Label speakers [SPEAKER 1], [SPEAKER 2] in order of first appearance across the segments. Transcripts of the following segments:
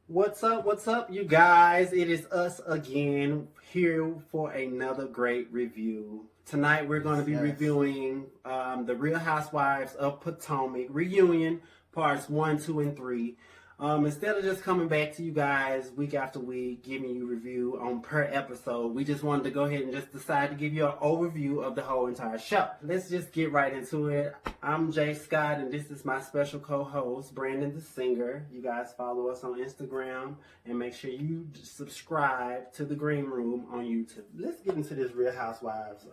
[SPEAKER 1] What's up, you guys? It is us again here for another great review. Tonight we're going to be reviewing the Real Housewives of Potomac reunion parts 1, 2, and 3. Instead of just coming back to you guys week after week, giving you review on per episode, we just wanted to go ahead and just decide to give you an overview of the whole entire show. Let's just get right into it. I'm Jay Scott, and this is my special co-host, Brandon the Singer. You guys follow us on Instagram, and make sure you subscribe to the Dagrnroom on YouTube. Let's get into this Real Housewives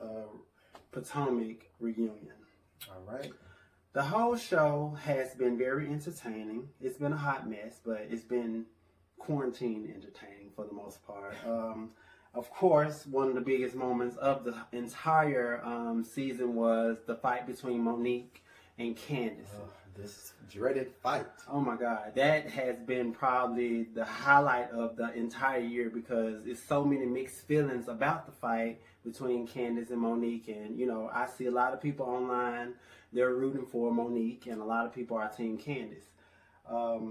[SPEAKER 1] Potomac reunion.
[SPEAKER 2] All right.
[SPEAKER 1] The whole show has been very entertaining. It's been a hot mess, but it's been quarantine entertaining for the most part. Of course, one of the biggest moments of the entire season was the fight between Monique and Candace.
[SPEAKER 2] This dreaded fight.
[SPEAKER 1] Oh my God, that has been probably the highlight of the entire year because it's so many mixed feelings about the fight between Candace and Monique. And, you know, I see a lot of people online, they're rooting for Monique, and a lot of people are Team Candace.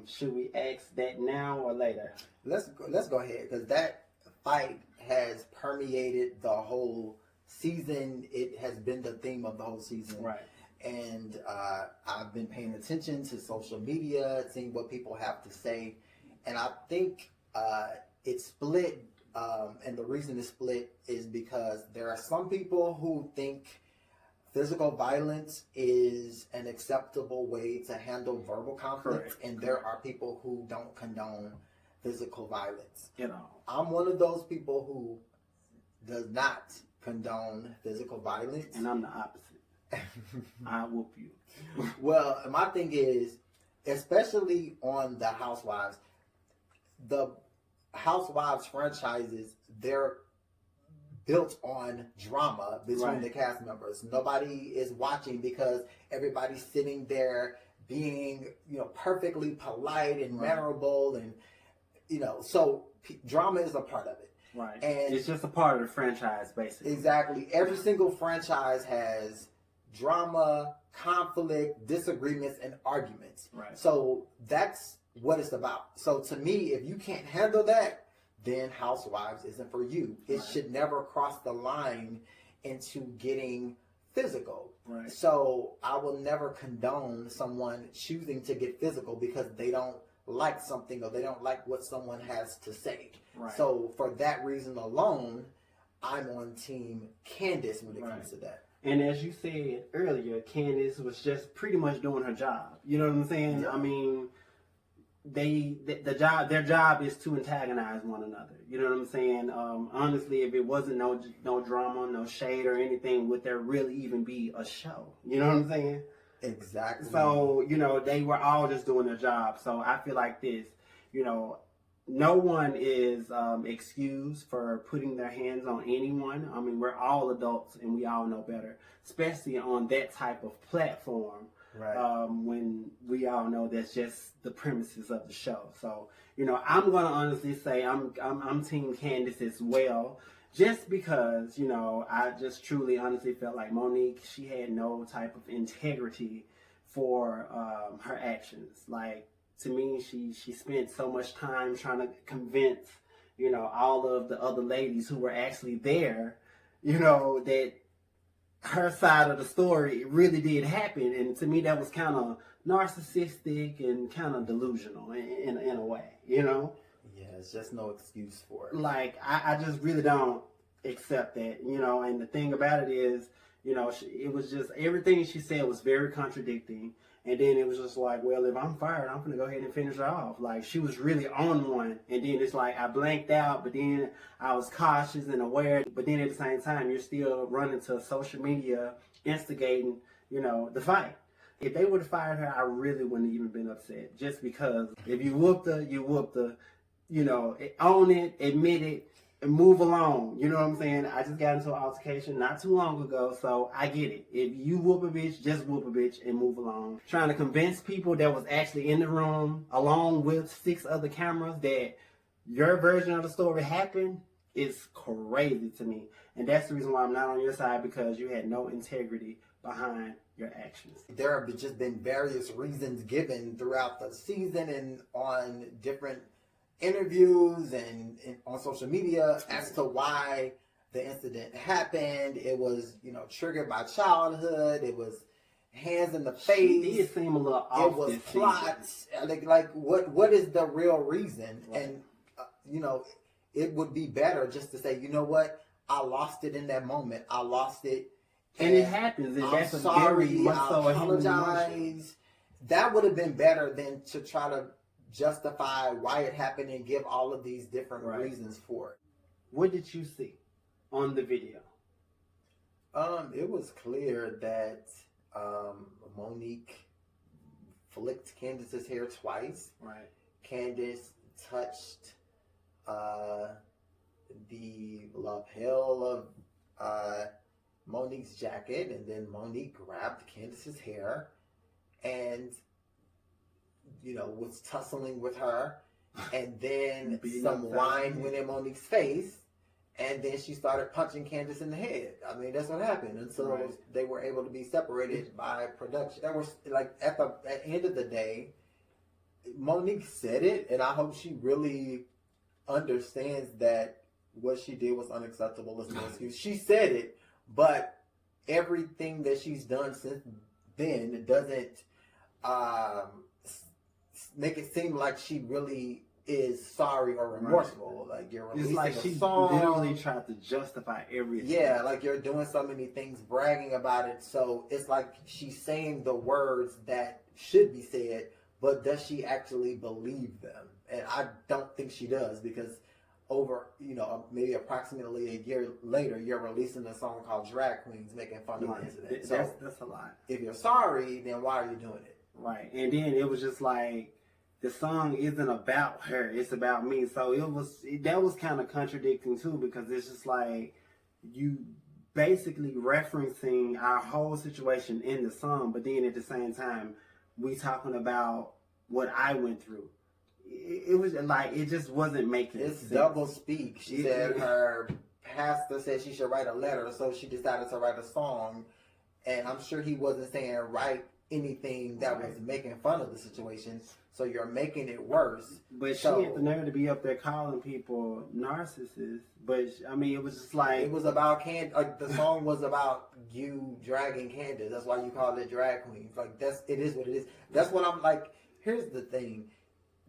[SPEAKER 1] Should we ask that now or later?
[SPEAKER 2] Let's go ahead, because that fight has permeated the whole season. It has been the theme of the whole season.
[SPEAKER 1] Right.
[SPEAKER 2] And I've been paying attention to social media, seeing what people have to say. And I think it split. And the reason it split is because there are some people who think physical violence is an acceptable way to handle verbal conflict.
[SPEAKER 1] Correct.
[SPEAKER 2] And there are people who don't condone physical violence.
[SPEAKER 1] You know,
[SPEAKER 2] I'm one of those people who does not condone physical violence.
[SPEAKER 1] and I'm the opposite. I whoop you.
[SPEAKER 2] Well, my thing is, especially on the Housewives franchises, they're built on drama between the cast members. Nobody is watching because everybody's sitting there being, perfectly polite and mannerable, and so drama is a part of it.
[SPEAKER 1] Right.
[SPEAKER 2] And
[SPEAKER 1] it's just a part of the franchise, basically.
[SPEAKER 2] Exactly. Every single franchise has drama, conflict, disagreements, and arguments.
[SPEAKER 1] Right.
[SPEAKER 2] So that's what it's about. So to me, if you can't handle that, then Housewives isn't for you. It should never cross the line into getting physical.
[SPEAKER 1] Right.
[SPEAKER 2] So I will never condone someone choosing to get physical because they don't like something or they don't like what someone has to say.
[SPEAKER 1] Right.
[SPEAKER 2] So for that reason alone, I'm on Team Candace when it comes to that.
[SPEAKER 1] And as you said earlier, Candace was just pretty much doing her job. You know what I'm saying?
[SPEAKER 2] Yeah.
[SPEAKER 1] I mean, their job is to antagonize one another. You know what I'm saying? Honestly, if it wasn't no drama, no shade or anything, would there really even be a show? You know what I'm saying?
[SPEAKER 2] Exactly.
[SPEAKER 1] So, they were all just doing their job. So I feel like this, no one is excused for putting their hands on anyone. I mean, we're all adults and we all know better, especially on that type of platform.
[SPEAKER 2] Right.
[SPEAKER 1] When we all know that's just the premises of the show. So, I'm gonna honestly say I'm Team Candace as well, just because I just truly honestly felt like Monique, she had no type of integrity for her actions. Like, to me, she spent so much time trying to convince all of the other ladies who were actually there, that her side of the story really did happen. And to me, that was kind of narcissistic and kind of delusional in a way,
[SPEAKER 2] Yeah, it's just no excuse for it.
[SPEAKER 1] Like, I just really don't accept that, and the thing about it is, it was just, everything she said was very contradicting. And then it was just like, well, if I'm fired, I'm going to go ahead and finish her off. Like, she was really on one. And then it's like, I blanked out, but then I was cautious and aware. But then at the same time, you're still running to social media, instigating, the fight. If they would have fired her, I really wouldn't have even been upset. Just because if you whooped her, you whooped her. Own it, admit it, and move along. You know what I'm saying? I just got into an altercation not too long ago, so I get it. If you whoop a bitch, just whoop a bitch and move along. Trying to convince people that was actually in the room, along with 6 other cameras, that your version of the story happened is crazy to me. And that's the reason why I'm not on your side, because you had no integrity behind your actions.
[SPEAKER 2] There have just been various reasons given throughout the season and on different interviews and on social media as to why the incident happened. It was, triggered by childhood. It was hands in the face.
[SPEAKER 1] She did seem a little off.
[SPEAKER 2] It was
[SPEAKER 1] this
[SPEAKER 2] plots. Like what is the real reason?
[SPEAKER 1] Right.
[SPEAKER 2] And it would be better just to say, you know what, I lost it in that moment. I lost it,
[SPEAKER 1] and it happens. And
[SPEAKER 2] I'm
[SPEAKER 1] that's
[SPEAKER 2] sorry.
[SPEAKER 1] a very much so
[SPEAKER 2] I
[SPEAKER 1] a human emotion.
[SPEAKER 2] apologize. That would have been better than to try to justify why it happened and give all of these different reasons for it.
[SPEAKER 1] What did you see on the video?
[SPEAKER 2] It was clear that Monique flicked Candace's hair twice.
[SPEAKER 1] Right.
[SPEAKER 2] Candace touched the lapel of Monique's jacket, and then Monique grabbed Candace's hair and was tussling with her, and then some wine went in Monique's face, and then she started punching Candace in the head. I mean, that's what happened. And so they were able to be separated by production. That was like at the end of the day, Monique said it, and I hope she really understands that what she did was unacceptable. As no excuse. She said it, but everything that she's done since then doesn't make it seem like she really is sorry or remorseful. Like you're releasing
[SPEAKER 1] it's like she
[SPEAKER 2] song.
[SPEAKER 1] literally tried to justify everything.
[SPEAKER 2] Yeah, like you're doing so many things, bragging about it. So it's like she's saying the words that should be said, but does she actually believe them? And I don't think she does, because over, maybe approximately a year later, you're releasing a song called Drag Queens, making fun of the incident. So
[SPEAKER 1] that's a lot.
[SPEAKER 2] If you're sorry, then why are you doing it?
[SPEAKER 1] Right. And then it was just like, the song isn't about her, it's about me. So that was kind of contradicting too, because it's just like you basically referencing our whole situation in the song, but then at the same time we talking about what I went through. It was like, it just wasn't making sense.
[SPEAKER 2] It's double speak. She said her pastor said she should write a letter, so she decided to write a song, and I'm sure he wasn't saying write anything that was making fun of the situation. So you're making it worse.
[SPEAKER 1] But she had the nerve to be up there calling people narcissists. But I mean, it was just like,
[SPEAKER 2] it was about the song was about you dragging Candace. That's why you call it Drag Queens. Like it is what it is. That's what I'm like. Here's the thing: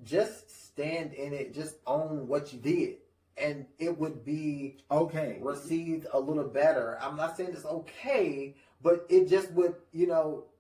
[SPEAKER 2] just stand in it. Just own what you did, and it would be received a little better. I'm not saying it's okay, but it just would,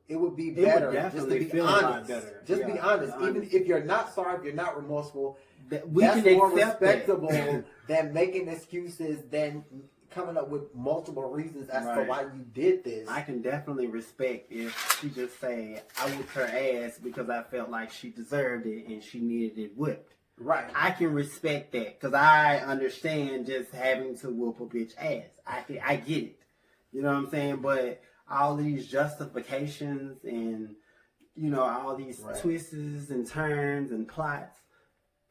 [SPEAKER 2] it would be better just to be honest. Just be honest. Even if you're not sorry, if you're not remorseful, that's more respectable than making excuses, than coming up with multiple reasons as to why you did this.
[SPEAKER 1] I can definitely respect if she just say, I whooped her ass because I felt like she deserved it and she needed it whipped.
[SPEAKER 2] Right.
[SPEAKER 1] I can respect that, because I understand just having to whoop a bitch ass. I get it. You know what I'm saying? But all these justifications and, all these twists and turns and plots,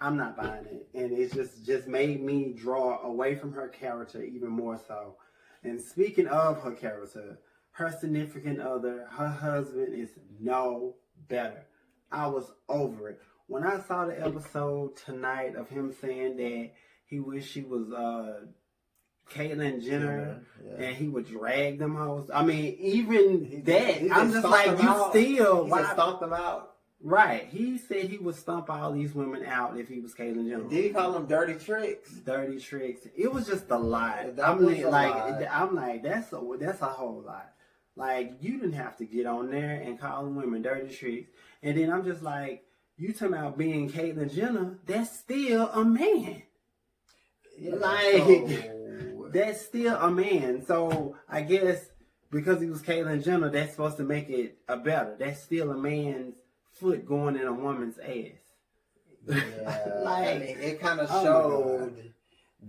[SPEAKER 1] I'm not buying it. And it's just made me draw away from her character even more so. And speaking of her character, her significant other, her husband, is no better. I was over it. When I saw the episode tonight of him saying that he wished he was Caitlyn Jenner, and he would drag them hoes. I mean, even I'm just like, you still...
[SPEAKER 2] He stomped them out.
[SPEAKER 1] Right. He said he would stomp all these women out if he was Caitlyn Jenner.
[SPEAKER 2] Did he call them dirty tricks?
[SPEAKER 1] Dirty tricks. It was just a lie. I'm like, that's a whole lot. Like, you didn't have to get on there and call women dirty tricks. And then I'm just like, you talking about being Caitlyn Jenner, that's still a man. Yeah, that's still a man. So I guess because he was Caitlyn Jenner, that's supposed to make it a better. That's still a man's foot going in a woman's ass.
[SPEAKER 2] Yeah, I mean, it kind of showed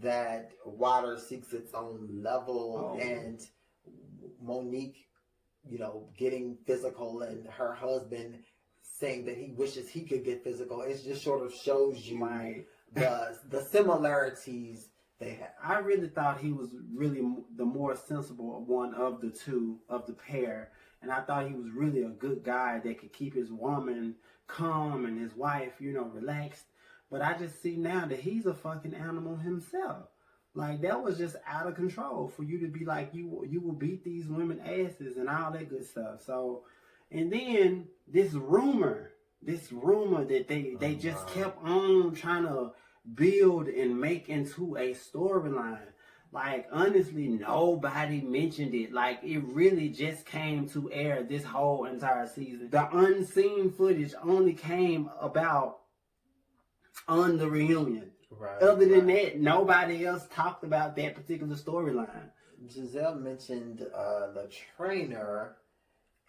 [SPEAKER 2] that water seeks its own level, and Monique, getting physical, and her husband saying that he wishes he could get physical. It just sort of shows you the similarities they have.
[SPEAKER 1] I really thought he was really the more sensible one of the two, of the pair. And I thought he was really a good guy that could keep his woman calm and his wife, relaxed. But I just see now that he's a fucking animal himself. Like, that was just out of control for you to be like, you will beat these women asses and all that good stuff. So, and then this rumor that they just kept on trying to build and make into a storyline. Like, honestly, nobody mentioned it. Like, it really just came to air this whole entire season. The unseen footage only came about on the reunion.
[SPEAKER 2] Right.
[SPEAKER 1] Other than that, nobody else talked about that particular storyline.
[SPEAKER 2] Giselle mentioned the trainer,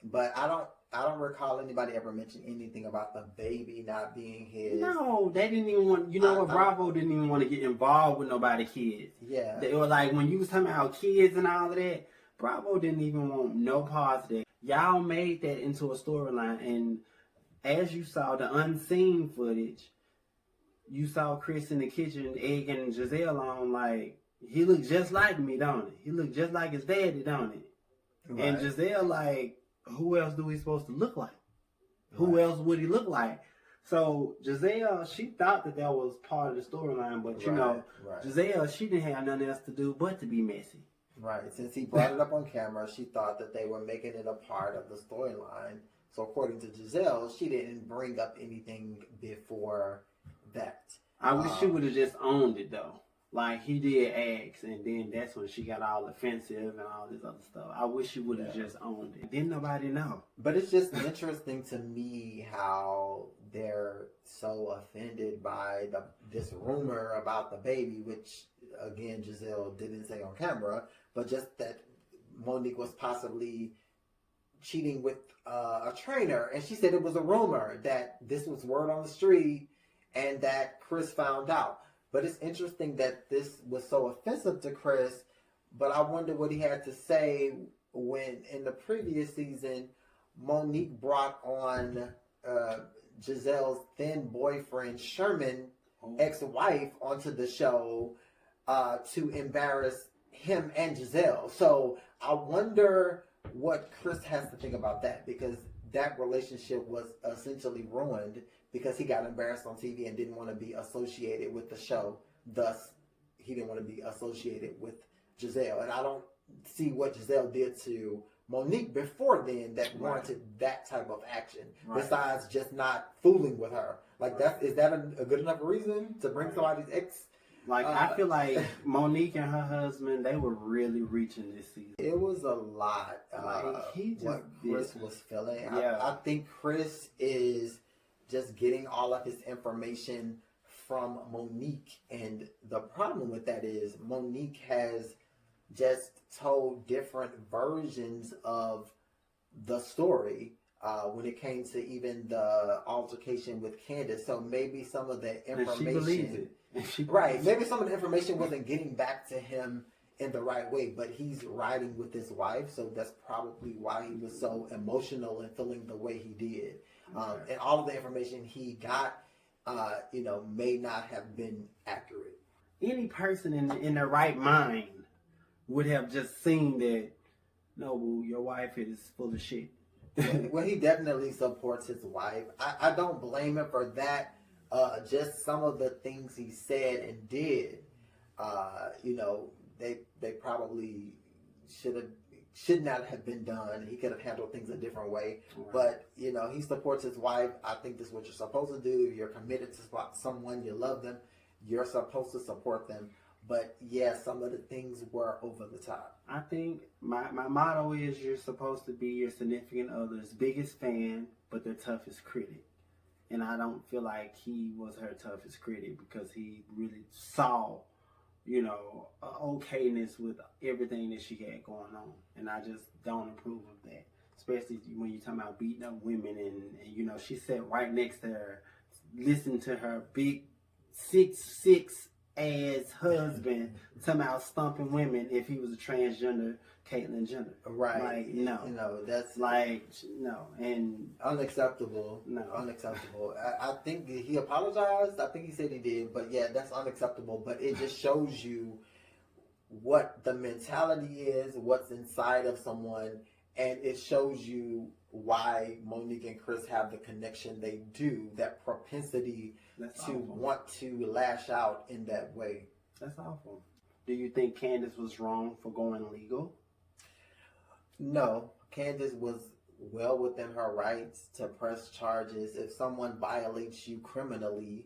[SPEAKER 2] but I don't recall anybody ever mention anything about the baby not being his.
[SPEAKER 1] No, they didn't even want. You know what? Bravo didn't even want to get involved with nobody kids.
[SPEAKER 2] Yeah.
[SPEAKER 1] They were like, when you was talking about kids and all of that, Bravo didn't even want no parts of that. Y'all made that into a storyline, and as you saw the unseen footage, you saw Chris in the kitchen egging Giselle on, like, he looked just like me, don't he? He looked just like his daddy, don't he? Right. And Giselle, like, who else do he supposed to look like? Right. Who else would he look like? So Giselle, she thought that was part of the storyline, but you know, Giselle, she didn't have nothing else to do but to be messy.
[SPEAKER 2] Right. Since he brought it up on camera, she thought that they were making it a part of the storyline. So according to Giselle, she didn't bring up anything before that.
[SPEAKER 1] I wish she would have just owned it though. Like, he did ask, and then that's when she got all offensive and all this other stuff. I wish she would have just owned it. Didn't nobody know.
[SPEAKER 2] But it's just interesting to me how they're so offended by this rumor about the baby, which, again, Giselle didn't say on camera, but just that Monique was possibly cheating with a trainer. And she said it was a rumor, that this was word on the street and that Chris found out. But it's interesting that this was so offensive to Chris, but I wonder what he had to say when, in the previous season, Monique brought on Giselle's then boyfriend, Sherman, ex-wife, onto the show to embarrass him and Giselle. So I wonder what Chris has to think about that, because that relationship was essentially ruined because he got embarrassed on TV and didn't want to be associated with the show. Thus, he didn't want to be associated with Giselle. And I don't see what Giselle did to Monique before then that warranted that type of action, besides just not fooling with her. Like, is that a good enough reason to bring somebody's ex?
[SPEAKER 1] Like, I feel like Monique and her husband, they were really reaching this season.
[SPEAKER 2] It was a lot. What Chris was feeling.
[SPEAKER 1] Yeah.
[SPEAKER 2] I think Chris is just getting all of his information from Monique. And the problem with that is Monique has just told different versions of the story when it came to even the altercation with Candace. So maybe some of the information...
[SPEAKER 1] And she believes it.
[SPEAKER 2] Right. Maybe some of the information wasn't getting back to him in the right way, but he's riding with his wife, so that's probably why he was so emotional and feeling the way he did. And all of the information he got, may not have been accurate.
[SPEAKER 1] Any person in their right mind would have just seen that, no, boo, your wife is full of shit.
[SPEAKER 2] Well, he definitely supports his wife. I don't blame him for that. Just some of the things he said and did, they probably should not have been done. He could have handled things a different way. Right. But, he supports his wife. I think this is what you're supposed to do. If you're committed to someone, you love them, you're supposed to support them. But, yeah, some of the things were over the top.
[SPEAKER 1] I think my motto is you're supposed to be your significant other's biggest fan, but their toughest critic. And I don't feel like he was her toughest critic, because he really saw, okayness with everything that she had going on. And I just don't approve of that. Especially when you're talking about beating up women and she sat right next to her, listening to her big 6'6" ass husband talking about stumping women if he was a transgender Caitlyn Jenner.
[SPEAKER 2] Right.
[SPEAKER 1] Like, no.
[SPEAKER 2] That's
[SPEAKER 1] like, no. And
[SPEAKER 2] unacceptable.
[SPEAKER 1] No.
[SPEAKER 2] Unacceptable. I think he apologized. I think he said he did. But yeah, that's unacceptable. But it just shows you what the mentality is, what's inside of someone. And it shows you why Monique and Chris have the connection they do, that propensity
[SPEAKER 1] That's
[SPEAKER 2] to
[SPEAKER 1] awful.
[SPEAKER 2] want to lash out in that way.
[SPEAKER 1] That's awful. Do you think Candace was wrong for going legal?
[SPEAKER 2] No, Candace was well within her rights to press charges. If someone violates you criminally,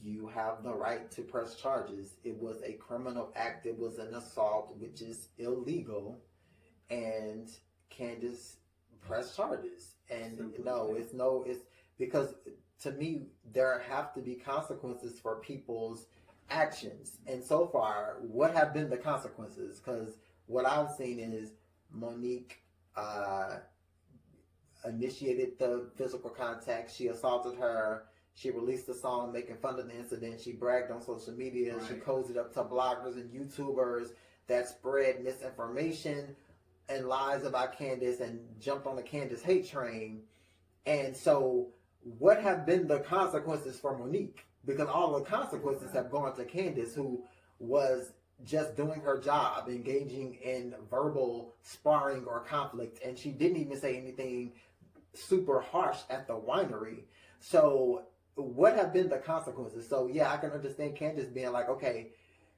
[SPEAKER 2] you have the right to press charges. It was a criminal act. It was an assault, which is illegal, and Candace pressed charges. And it's because to me there have to be consequences for people's actions. And so far, what have been the consequences? Because what I've seen is Monique initiated the physical contact. She assaulted her. She released a song making fun of the incident. She bragged on social media. Right. She cozied up to bloggers and YouTubers that spread misinformation and lies about Candace and jumped on the Candace hate train. And so what have been the consequences for Monique? Because all the consequences have gone to Candace, who was just doing her job, engaging in verbal sparring or conflict, and she didn't even say anything super harsh at the winery. So what have been the consequences? So yeah, I can understand Candace being like, okay,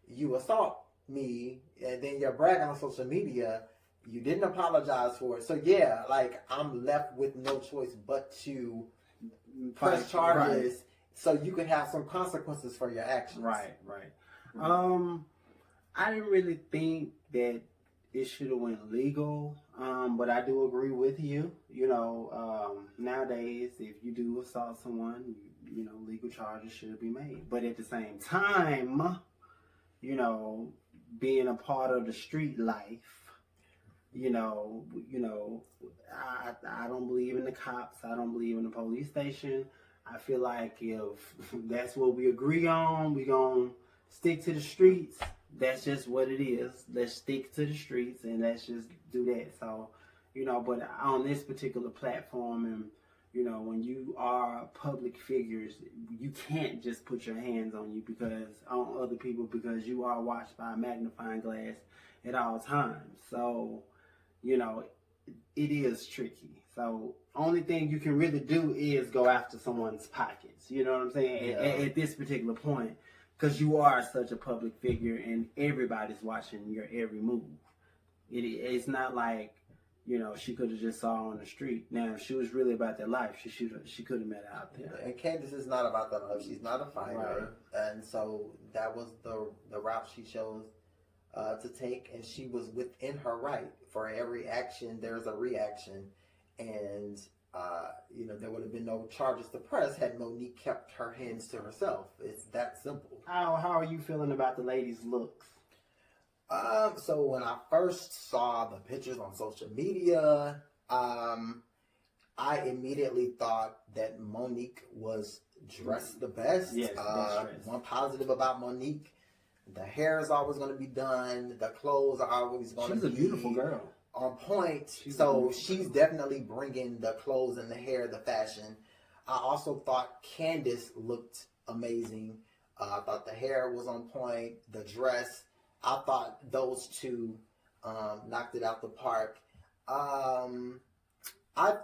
[SPEAKER 2] you assault me, and then you're bragging on social media, you didn't apologize for it. So yeah, like I'm left with no choice but to press charges. Right. So you can have some consequences for your actions.
[SPEAKER 1] Right. I didn't really think that it should have went legal, but I do agree with you. Nowadays, if you do assault someone, legal charges should be made. But at the same time, being a part of the street life, I don't believe in the cops. I don't believe in the police station. I feel like if that's what we agree on, we're going to stick to the streets. That's just what it is. Let's stick to the streets and let's just do that. So, but on this particular platform and, when you are public figures, you can't just put your hands on other people because you are watched by a magnifying glass at all times. So, it is tricky. So only thing you can really do is go after someone's pockets. You know what I'm saying? Yeah. At this particular point, because you are such a public figure and everybody's watching your every move. It's not like, she could have just saw her on the street. Now, if she was really about that life, she could have met her out there.
[SPEAKER 2] And Candace is not about that life. She's not a fighter. Right. And so that was the route she chose to take, and she was within her right. For every action, there's a reaction, and there would have been no charges to press had Monique kept her hands to herself. It's that simple.
[SPEAKER 1] How are you feeling about the lady's looks?
[SPEAKER 2] So when I first saw the pictures on social media, I immediately thought that Monique was dressed the best.
[SPEAKER 1] Yes,
[SPEAKER 2] one positive about Monique: the hair is always going to be done. The clothes are always going to be.
[SPEAKER 1] She's a beautiful girl.
[SPEAKER 2] On point. She's definitely bringing the clothes and the hair, the fashion. I also thought Candace looked amazing. I thought the hair was on point. The dress. I thought those two knocked it out the park. I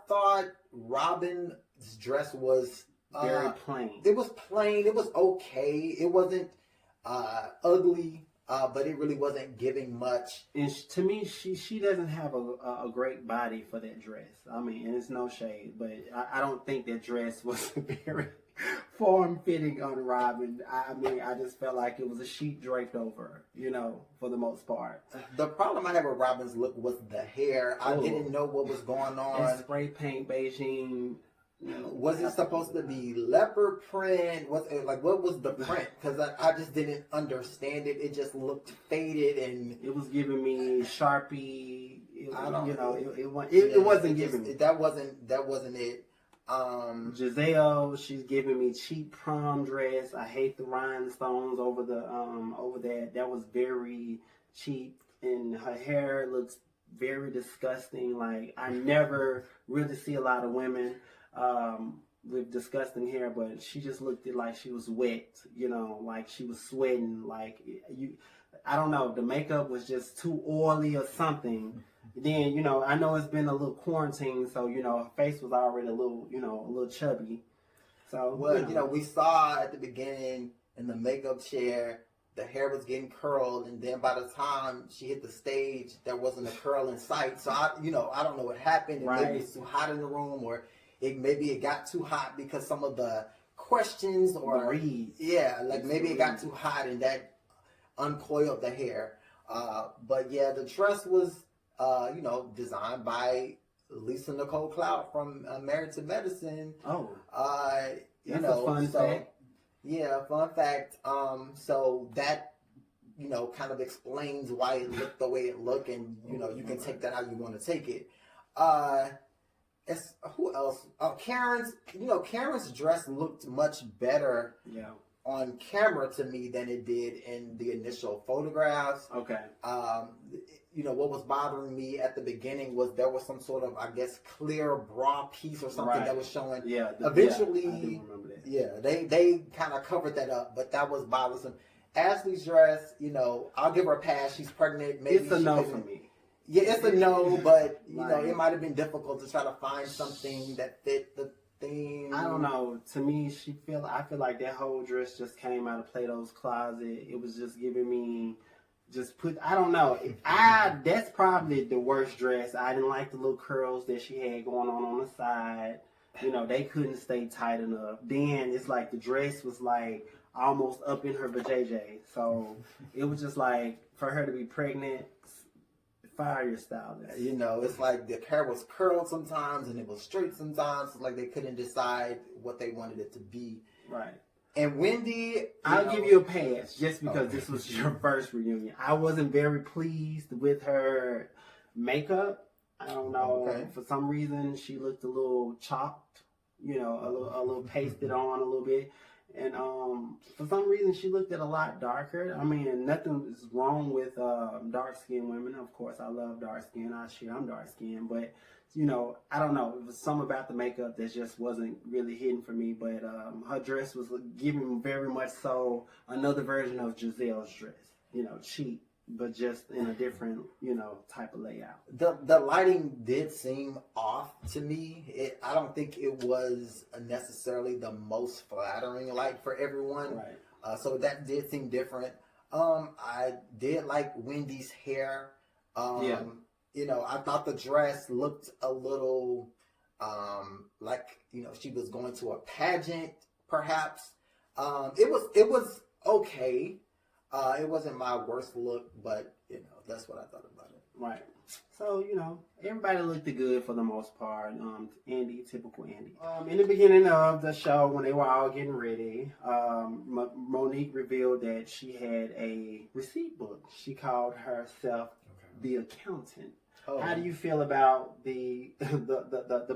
[SPEAKER 2] thought Robin's dress was
[SPEAKER 1] very plain.
[SPEAKER 2] It was plain. It was okay. It wasn't ugly. But it really wasn't giving much.
[SPEAKER 1] And to me, she doesn't have a great body for that dress. I mean, and it's no shade, but I don't think that dress was very form-fitting on Robin. I mean, I just felt like it was a sheet draped over her, for the most part.
[SPEAKER 2] The problem I had with Robin's look was the hair. I didn't know what was going on.
[SPEAKER 1] And spray paint Beijing.
[SPEAKER 2] Was it supposed to be leopard print? What was the print? Because I just didn't understand it. It just looked faded, and
[SPEAKER 1] it was giving me Sharpie. It wasn't giving me.
[SPEAKER 2] That wasn't it.
[SPEAKER 1] Giselle, she's giving me cheap prom dress. I hate the rhinestones over that. That was very cheap, and her hair looks very disgusting. Like I never really see a lot of women with disgusting hair, but she just looked like she was wet, like she was sweating, I don't know, the makeup was just too oily or something. Then, I know it's been a little quarantine, so, her face was already a little chubby. So,
[SPEAKER 2] well, we saw at the beginning in the makeup chair, the hair was getting curled, and then by the time she hit the stage, there wasn't a curl in sight. So I don't know what happened.
[SPEAKER 1] Right.
[SPEAKER 2] Maybe it was too hot in the room, or maybe it got too hot because some of the questions or
[SPEAKER 1] reads.
[SPEAKER 2] Maybe it got too hot and that uncoiled the hair. But yeah, the dress was designed by Lisa Nicole Cloud from Married to Medicine.
[SPEAKER 1] Oh,
[SPEAKER 2] that's
[SPEAKER 1] a fun fact.
[SPEAKER 2] Yeah, fun fact. So that kind of explains why it looked the way it looked, and you can take that how you want to take it. Who else? Karen's dress looked much better on camera to me than it did in the initial photographs.
[SPEAKER 1] Okay.
[SPEAKER 2] What was bothering me at the beginning was there was some sort of, I guess, clear bra piece or something that was showing.
[SPEAKER 1] Yeah.
[SPEAKER 2] Eventually,
[SPEAKER 1] I do remember that.
[SPEAKER 2] yeah, they kind of covered that up, but that was bothersome. Ashley's dress, I'll give her a pass. She's pregnant. Maybe
[SPEAKER 1] it's a no for me.
[SPEAKER 2] Yeah, it's a no, but it might have been difficult to try to find something that fit the theme.
[SPEAKER 1] I don't know. To me, I feel like that whole dress just came out of Plato's closet. It was just giving me, I don't know. That's probably the worst dress. I didn't like the little curls that she had going on the side. They couldn't stay tight enough. Then it's like the dress was like almost up in her vajayjay. So it was just like, for her to be pregnant, fire your stylist.
[SPEAKER 2] It's like the hair was curled sometimes and it was straight sometimes. It's like they couldn't decide what they wanted it to be.
[SPEAKER 1] Right.
[SPEAKER 2] And Wendy,
[SPEAKER 1] I'll give you a pass just because this was your first reunion. I wasn't very pleased with her makeup. I don't know.
[SPEAKER 2] Okay.
[SPEAKER 1] For some reason, she looked a little chopped, a little pasted on a little bit. And for some reason, she looked a lot darker. I mean, nothing is wrong with dark-skinned women. Of course, I love dark skin. I'm dark-skinned. But, I don't know. It was something about the makeup that just wasn't really hitting for me. But her dress was giving very much so another version of Giselle's dress. Cheap, but just in a different, type of layout.
[SPEAKER 2] The lighting did seem off to me. I don't think it was necessarily the most flattering light for everyone.
[SPEAKER 1] Right.
[SPEAKER 2] So that did seem different. I did like Wendy's hair. I thought the dress looked a little like she was going to a pageant, perhaps. It was okay. It wasn't my worst look, but that's what I thought about it.
[SPEAKER 1] Right. So everybody looked good for the most part. Andy, typical Andy. In the beginning of the show, when they were all getting ready, Monique revealed that she had a receipt book. She called herself the accountant. Oh. How do you feel about the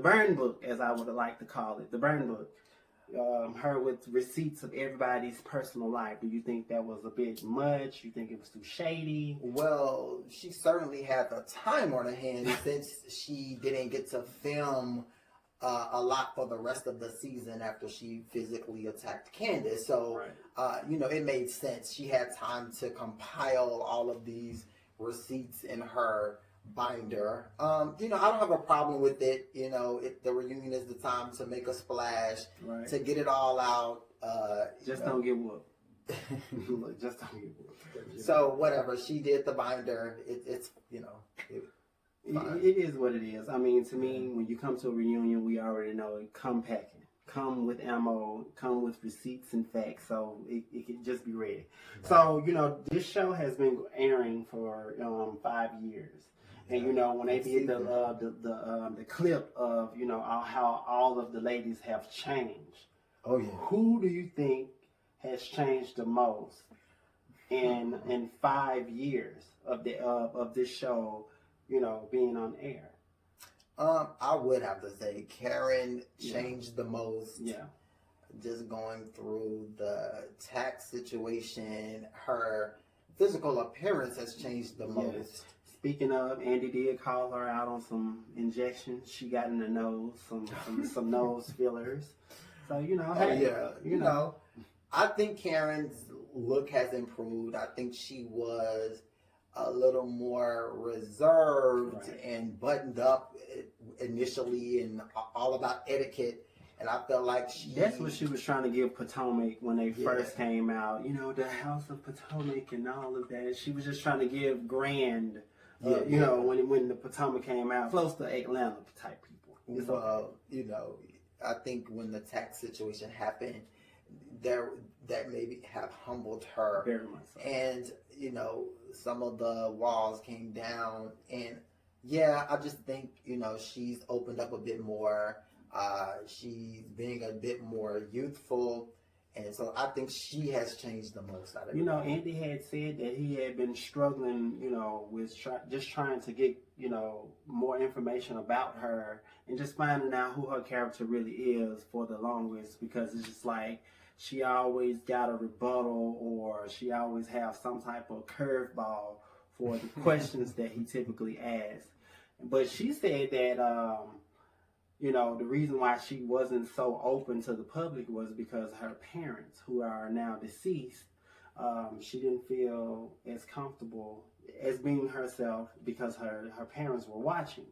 [SPEAKER 1] burn book, as I would like to call it, the burn book? Her with receipts of everybody's personal life. Do you think that was a bit much? You think it was too shady?
[SPEAKER 2] Well, she certainly had the time on her hands since she didn't get to film a lot for the rest of the season after she physically attacked Candace. So, it made sense. She had time to compile all of these receipts in her binder. I don't have a problem with it. If the reunion is the time to make a splash, to get it all out.
[SPEAKER 1] Just don't get whooped. Just don't get whooped.
[SPEAKER 2] So whatever, she did the binder. It
[SPEAKER 1] is what it is. I mean, to me, when you come to a reunion, we already know come packing. Come with ammo, come with receipts and facts, so it can just be ready. Right. So, this show has been airing for 5 years. And when they did the clip of how all of the ladies have changed.
[SPEAKER 2] Oh yeah.
[SPEAKER 1] Who do you think has changed the most in 5 years of this show, being on air?
[SPEAKER 2] I would have to say Karen changed the most.
[SPEAKER 1] Yeah.
[SPEAKER 2] Just going through the tax situation, her physical appearance has changed the most.
[SPEAKER 1] Speaking of, Andy did call her out on some injections she got in the nose, some nose fillers. So
[SPEAKER 2] I think Karen's look has improved. I think she was a little more reserved and buttoned up initially, and all about etiquette. And I feel like
[SPEAKER 1] that's what she was trying to give Potomac when they first came out. You know, the House of Potomac and all of that. She was just trying to give grand. You know, when the Potomac came out, close to Atlanta type people.
[SPEAKER 2] Well, you know, I think when the tax situation happened, that maybe have humbled her
[SPEAKER 1] very much so.
[SPEAKER 2] And you know, some of the walls came down, and yeah, I just think, you know, she's opened up a bit more. She's being a bit more youthful, and so I think she has changed the most out of it.
[SPEAKER 1] You know, Andy had said that he had been struggling, you know, with just trying to get, you know, more information about her and just finding out who her character really is for the longest, because it's just like she always got a rebuttal or she always have some type of curveball for the questions that he typically asks. But she said that, you know, the reason why she wasn't so open to the public was because her parents, who are now deceased, she didn't feel as comfortable as being herself because her parents were watching.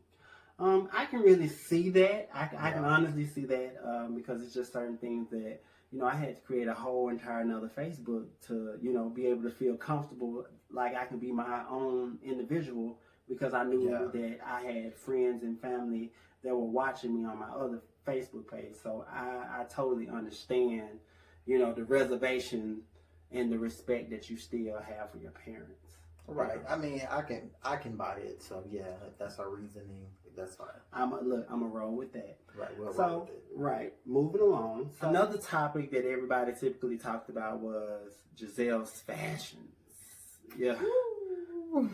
[SPEAKER 1] I can really see that. I can honestly see that because it's just certain things that, you know, I had to create a whole entire another Facebook to, you know, be able to feel comfortable like I can be my own individual, because I knew that I had friends and family that were watching me on my other Facebook page. So I totally understand, you know, the reservation and the respect that you still have for your parents.
[SPEAKER 2] Right. I mean, I can buy it. So yeah, if that's our reasoning, that's fine.
[SPEAKER 1] I'm a roll with that.
[SPEAKER 2] Right. We'll roll with it.
[SPEAKER 1] Right. Moving along. So, another topic that everybody typically talked about was Giselle's fashions. Yeah.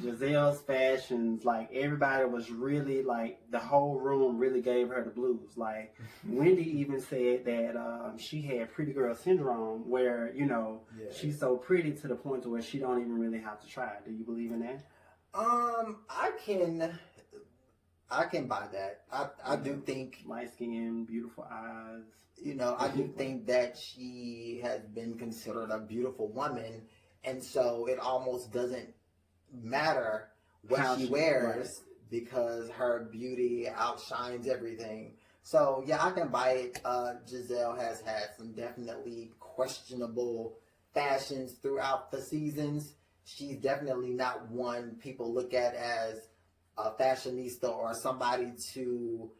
[SPEAKER 1] Giselle's fashions, like everybody was really like, the whole room really gave her the blues. Like Wendy even said that she had pretty girl syndrome, where, you know, she's so pretty to the point to where she don't even really have to try. Do you believe in that?
[SPEAKER 2] I can buy that. I do think
[SPEAKER 1] light skin, beautiful eyes.
[SPEAKER 2] You know, I do think that she has been considered a beautiful woman, and so it almost doesn't matter what she wears because her beauty outshines everything. So yeah, I can buy it. Giselle has had some definitely questionable fashions throughout the seasons. She's definitely not one people look at as a fashionista or somebody to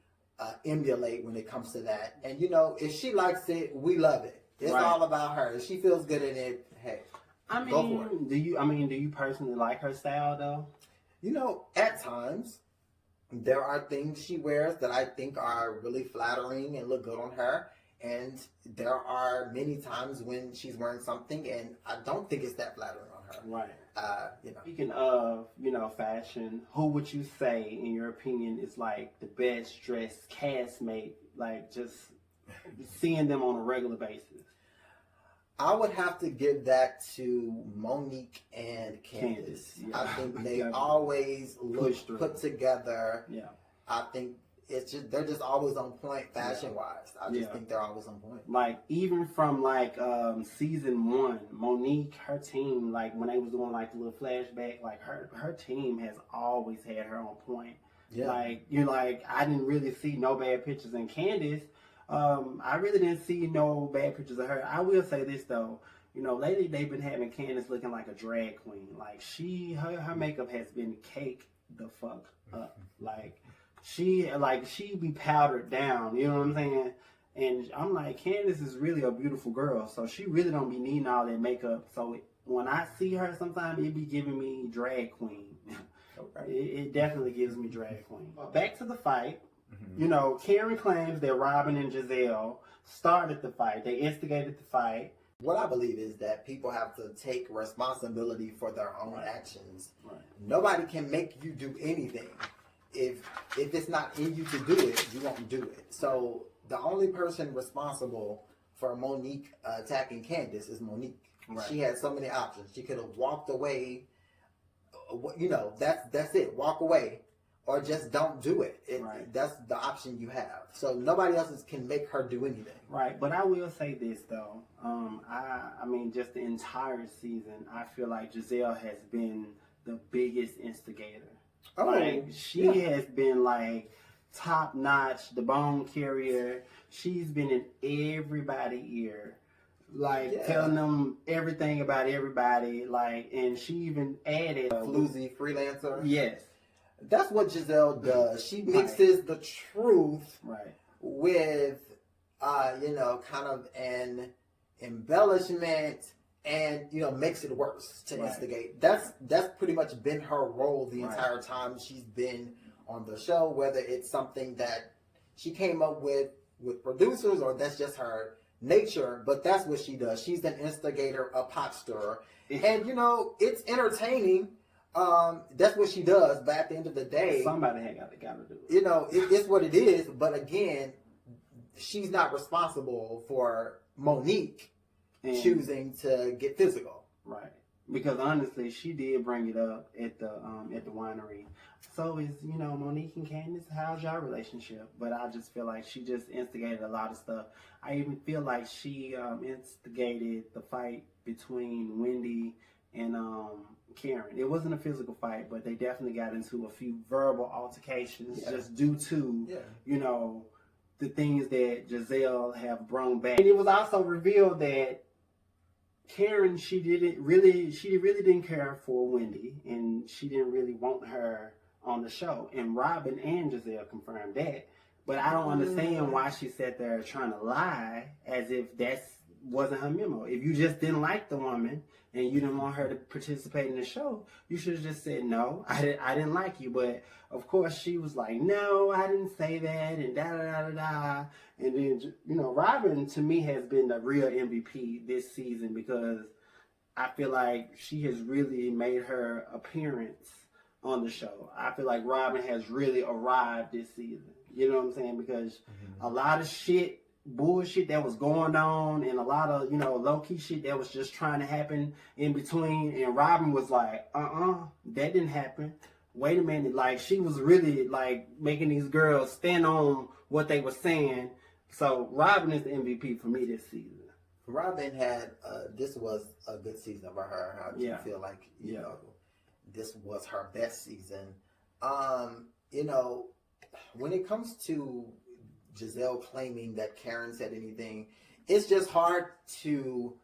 [SPEAKER 2] emulate when it comes to that. And you know, if she likes it, we love it. It's all about her. If she feels good in it, hey.
[SPEAKER 1] I mean, do you personally like her style though?
[SPEAKER 2] You know, at times there are things she wears that I think are really flattering and look good on her, and there are many times when she's wearing something and I don't think it's that flattering on her.
[SPEAKER 1] Right.
[SPEAKER 2] You know.
[SPEAKER 1] Speaking of, you know, fashion, who would you say, in your opinion, is like the best dressed castmate? Like just seeing them on a regular basis.
[SPEAKER 2] I would have to give that to Monique and Candace. Yeah. I think they always look put together.
[SPEAKER 1] Yeah.
[SPEAKER 2] I think they're just always on point fashion wise. I just think they're always on point.
[SPEAKER 1] Like even from like season 1, Monique, her team, like when they was doing like the little flashback, like her team has always had her on point. Yeah. Like I didn't really see no bad pictures in Candace. I really didn't see no bad pictures of her. I will say this though, you know, lately they've been having Candace looking like a drag queen. Like her makeup has been caked the fuck up. Like she be powdered down. You know what I'm saying? And I'm like, Candace is really a beautiful girl, so she really don't be needing all that makeup. So when I see her, sometimes it be giving me drag queen. Okay. It definitely gives me drag queen. Back to the fight. You know, Karen claims that Robin and Giselle started the fight. They instigated the fight.
[SPEAKER 2] What I believe is that people have to take responsibility for their own actions. Right. Nobody can make you do anything. If it's not in you to do it, you won't do it. So the only person responsible for Monique attacking Candace is Monique. Right. She had so many options. She could have walked away. You know, that's it. Walk away. Or just don't do it. That's the option you have. So nobody else can make her do anything. Right.
[SPEAKER 1] But I will say this though. I mean, just the entire season, I feel like Giselle has been the biggest instigator. Oh, like she has been like top notch, the bone carrier. She's been in everybody's ear, like telling them everything about everybody. Like, and she even added
[SPEAKER 2] floozy freelancer.
[SPEAKER 1] Yes,
[SPEAKER 2] that's what Giselle does. She mixes the truth with, kind of an embellishment, and makes it worse to instigate. That's pretty much been her role the entire time she's been on the show. Whether it's something that she came up with producers, or that's just her nature, but that's what she does. She's an instigator, a pot stirrer, and it's entertaining. That's what she does. But at the end of the day,
[SPEAKER 1] somebody had got to do it.
[SPEAKER 2] It's what it is. But again, she's not responsible for Monique choosing to get physical.
[SPEAKER 1] Right. Because honestly, she did bring it up at the winery. So is Monique and Candace, how's your relationship? But I just feel like she just instigated a lot of stuff. I even feel like she instigated the fight between Wendy and Karen. It wasn't a physical fight, but they definitely got into a few verbal altercations just due to the things that Giselle have brought back. And it was also revealed that Karen, she really didn't care for Wendy, and she didn't really want her on the show. And Robin and Giselle confirmed that. But I don't understand why she sat there trying to lie as if that wasn't her memo. If you just didn't like the woman and you didn't want her to participate in the show, you should have just said, no, I didn't like you. But of course she was like, no, I didn't say that, and da-da-da-da-da. And then, Robin to me has been the real MVP this season, because I feel like she has really made her appearance on the show. I feel like Robin has really arrived this season. You know what I'm saying? Because a lot of bullshit that was going on, and a lot of, low-key shit that was just trying to happen in between. And Robin was like, that didn't happen. Wait a minute. Like, she was really, like, making these girls stand on what they were saying. So, Robin is the MVP for me this season.
[SPEAKER 2] Robin had, this was a good season for her. How do you feel like, this was her best season? When it comes to Giselle claiming that Karen said anything, it's just hard to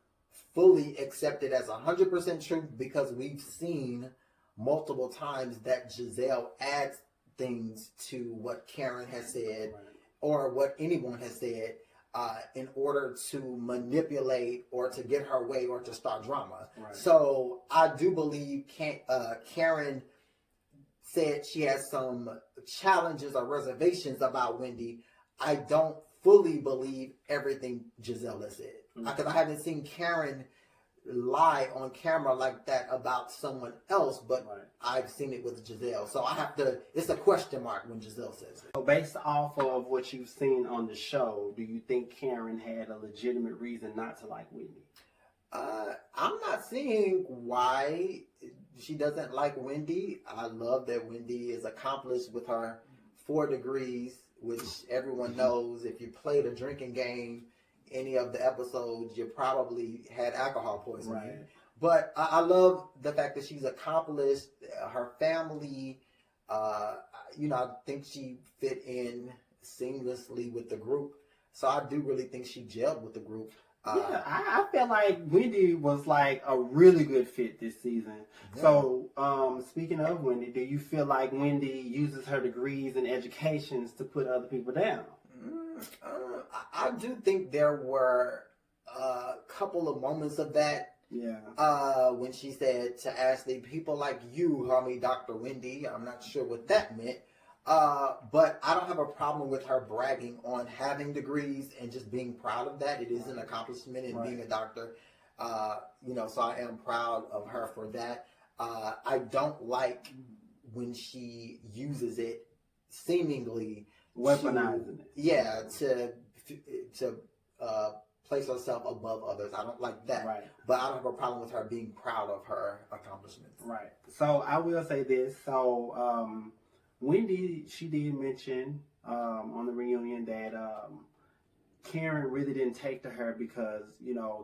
[SPEAKER 2] fully accept it as 100% truth, because we've seen multiple times that Giselle adds things to what Karen has said or what anyone has said in order to manipulate or to get her way or to start drama. So I do believe Karen said she has some challenges or reservations about Wendy. I don't fully believe everything Giselle has said, because I haven't seen Karen lie on camera like that about someone else, but I've seen it with Giselle. So it's a question mark when Giselle says it.
[SPEAKER 1] So based off of what you've seen on the show, do you think Karen had a legitimate reason not to like Wendy?
[SPEAKER 2] I'm not seeing why she doesn't like Wendy. I love that Wendy is accomplished with her 4 degrees, which everyone knows. If you played a drinking game, any of the episodes, you probably had alcohol poisoning. But I love the fact that she's accomplished. Her family, I think she fit in seamlessly with the group. So I do really think she gelled with the group.
[SPEAKER 1] I feel like Wendy was like a really good fit this season. So, speaking of Wendy, do you feel like Wendy uses her degrees and educations to put other people down?
[SPEAKER 2] I do think there were a couple of moments of that. When she said to Ashley, people like you call me Dr. Wendy. I'm not sure what that meant. But I don't have a problem with her bragging on having degrees and just being proud of that. It is an accomplishment in being a doctor. So I am proud of her for that. I don't like when she uses it seemingly
[SPEAKER 1] weaponizing it.
[SPEAKER 2] To place herself above others. I don't like that. But I don't have a problem with her being proud of her accomplishments.
[SPEAKER 1] So I will say this. So Wendy, she did mention on the reunion that Karen really didn't take to her because,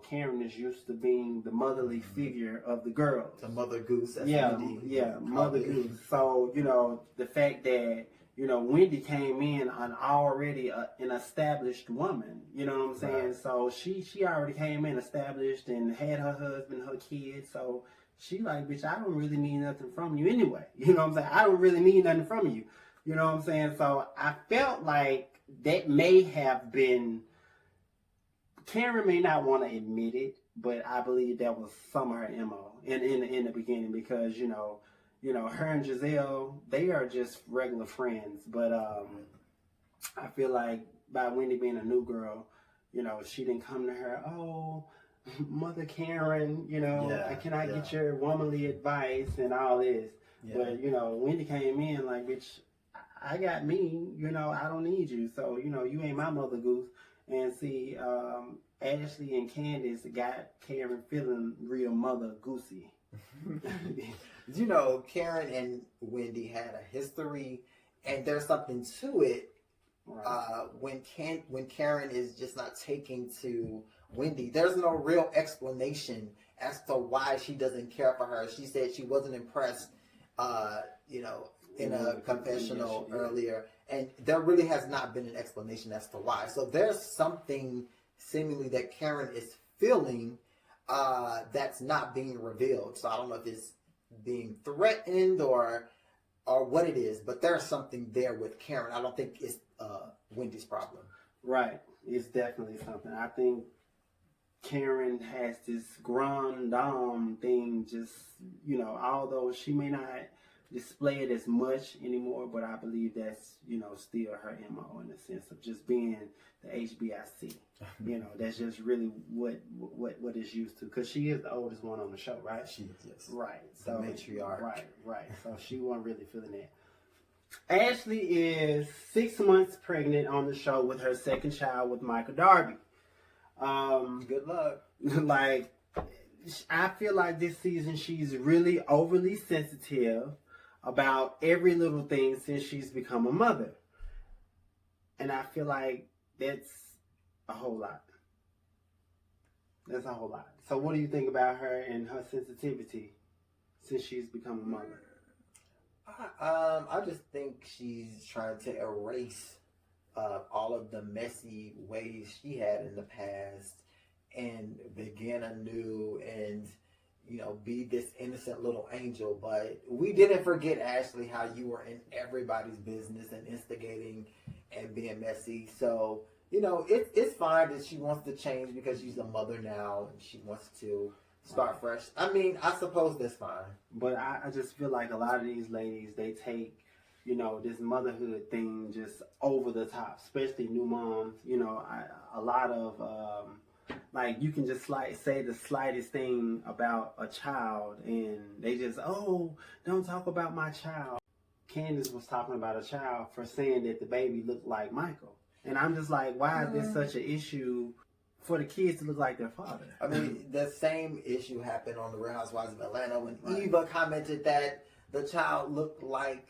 [SPEAKER 1] Karen is used to being the motherly figure of the girls.
[SPEAKER 2] The mother goose.
[SPEAKER 1] Mother goose. So, the fact that Wendy came in already an established woman. You know what I'm saying?
[SPEAKER 2] Right.
[SPEAKER 1] So she already came in established and had her husband, her kids. So she like, bitch, I don't really need nothing from you anyway. You know what I'm saying? I don't really need nothing from you. You know what I'm saying? So I felt like that may have been. Karen may not want to admit it, but I believe that was some of her MO in the beginning because her and Giselle, they are just regular friends. But I feel like by Wendy being a new girl, she didn't come to her, oh, Mother Karen, can I get your womanly advice and all this. Yeah. But Wendy came in like, bitch, I got me, I don't need you. So, you ain't my mother goose. And see, Ashley and Candace got Karen feeling real mother goosey.
[SPEAKER 2] Karen and Wendy had a history, and there's something to it. Right. When Karen is just not taking to Wendy, there's no real explanation as to why she doesn't care for her. She said she wasn't impressed, in a confessional earlier, and there really has not been an explanation as to why. So there's something seemingly that Karen is feeling that's not being revealed. So I don't know if it's being threatened or what it is, but there's something there with Karen. I don't think it's Wendy's problem.
[SPEAKER 1] Right. It's definitely something. I think Karen has this grand dame thing, just, although she may not display it as much anymore, but I believe that's, still her MO in the sense of just being the HBIC. That's just really what is used to, because she is the oldest one on the show, right?
[SPEAKER 2] She is, yes.
[SPEAKER 1] Right. So
[SPEAKER 2] the matriarch.
[SPEAKER 1] Right. So she wasn't really feeling that. Ashley is 6 months pregnant on the show with her second child with Michael Darby.
[SPEAKER 2] Good luck.
[SPEAKER 1] Like, I feel like this season she's really overly sensitive about every little thing since she's become a mother. And I feel like that's a whole lot. That's a whole lot. So what do you think about her and her sensitivity since she's become a mother?
[SPEAKER 2] I just think she's trying to erase all of the messy ways she had in the past and begin anew and be this innocent little angel. But we didn't forget, Ashley, how you were in everybody's business and instigating and being messy. So, it's fine that she wants to change because she's a mother now and she wants to start fresh. I mean, I suppose that's fine.
[SPEAKER 1] But I just feel like a lot of these ladies, they take, this motherhood thing just over the top, especially new moms. A lot of... like, you can just say the slightest thing about a child and they just, oh, don't talk about my child. Candace was talking about a child for saying that the baby looked like Michael. And I'm just like, why is this such an issue for the kids to look like their father?
[SPEAKER 2] I mean, the same issue happened on the Real Housewives of Atlanta when Eva commented that the child looked like,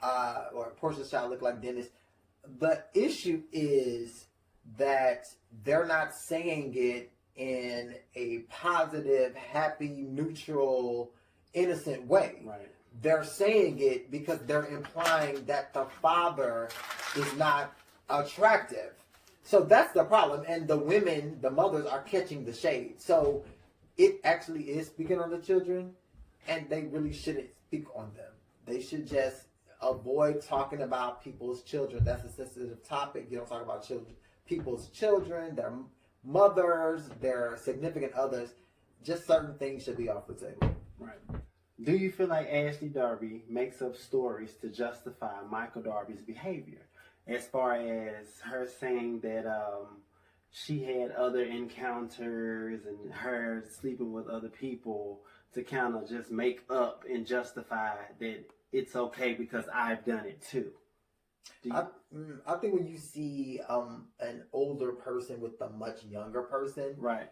[SPEAKER 2] or Portia's child looked like Dennis. The issue is that they're not saying it in a positive, happy, neutral, innocent way. Right. They're saying it because they're implying that the father is not attractive. So that's the problem. And the women, the mothers, are catching the shade. So it actually is speaking on the children, and they really shouldn't speak on them. They should just avoid talking about people's children. That's a sensitive topic. You don't talk about children. People's children, their mothers, their significant others. Just certain things should be off the table.
[SPEAKER 1] Right. Do you feel like Ashley Darby makes up stories to justify Michael Darby's behavior? As far as her saying that she had other encounters and her sleeping with other people to kind of just make up and justify that it's okay because I've done it too.
[SPEAKER 2] I think when you see an older person with a much younger person,
[SPEAKER 1] right,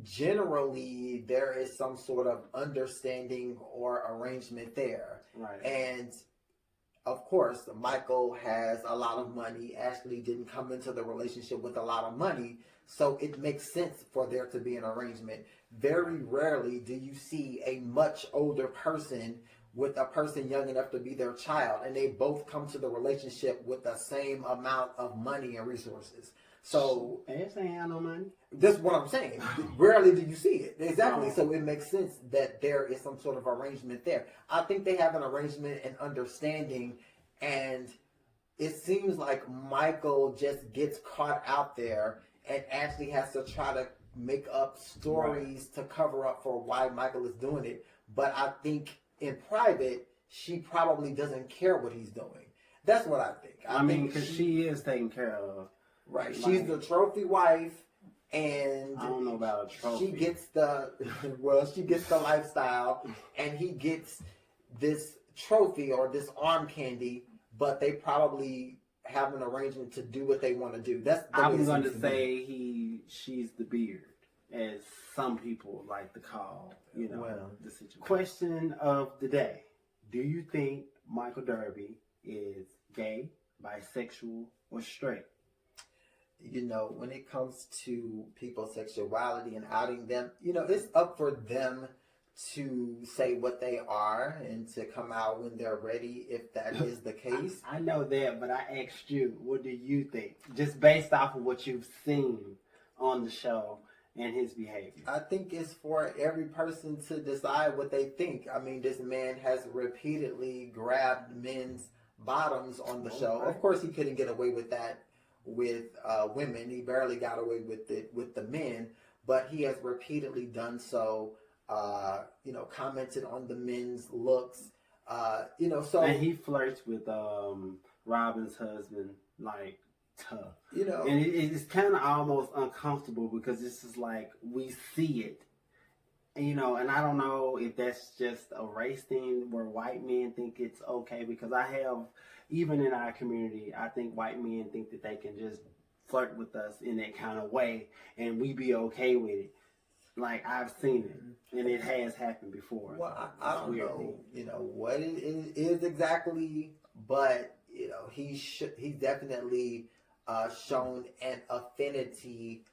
[SPEAKER 2] generally there is some sort of understanding or arrangement there.
[SPEAKER 1] Right.
[SPEAKER 2] And of course, Michael has a lot of money. Ashley didn't come into the relationship with a lot of money, so it makes sense for there to be an arrangement. Very rarely do you see a much older person with a person young enough to be their child, and they both come to the relationship with the same amount of money and resources. So
[SPEAKER 1] Ashley ain't have no money.
[SPEAKER 2] that's what I'm saying. Rarely do you see it. Exactly.
[SPEAKER 1] No.
[SPEAKER 2] So it makes sense that there is some sort of arrangement there. I think they have an arrangement and understanding, and it seems like Michael just gets caught out there and Ashley has to try to make up stories to cover up for why Michael is doing it. But I think in private, she probably doesn't care what he's doing. That's what I think.
[SPEAKER 1] I mean, because she is taken care of.
[SPEAKER 2] Right.
[SPEAKER 1] Like,
[SPEAKER 2] She's the trophy wife, and
[SPEAKER 1] I don't know about a trophy.
[SPEAKER 2] she gets the lifestyle, and he gets this trophy or this arm candy, but they probably have an arrangement to do what they want to do. That's the
[SPEAKER 1] I'm going to say she's the beard, as some people like to call, the situation. Question of the day. Do you think Michael Derby is gay, bisexual, or straight?
[SPEAKER 2] When it comes to people's sexuality and outing them, it's up for them to say what they are and to come out when they're ready, if that is the case.
[SPEAKER 1] I know that, but I asked you, what do you think? Just based off of what you've seen on the show and his behavior.
[SPEAKER 2] I think it's for every person to decide what they think. I mean, this man has repeatedly grabbed men's bottoms on the show. Right. Of course, he couldn't get away with that with women. He barely got away with it with the men, but he has repeatedly done so. Commented on the men's looks. So
[SPEAKER 1] and he flirts with Robin's husband like tough. And it's kind of almost uncomfortable because this is like we see it. And I don't know if that's just a race thing where white men think it's okay, because I have, even in our community, I think white men think that they can just flirt with us in that kind of way and we be okay with it. Like, I've seen it, and it has happened before.
[SPEAKER 2] Well, I don't know, what it is exactly, but, he's definitely shown an affinity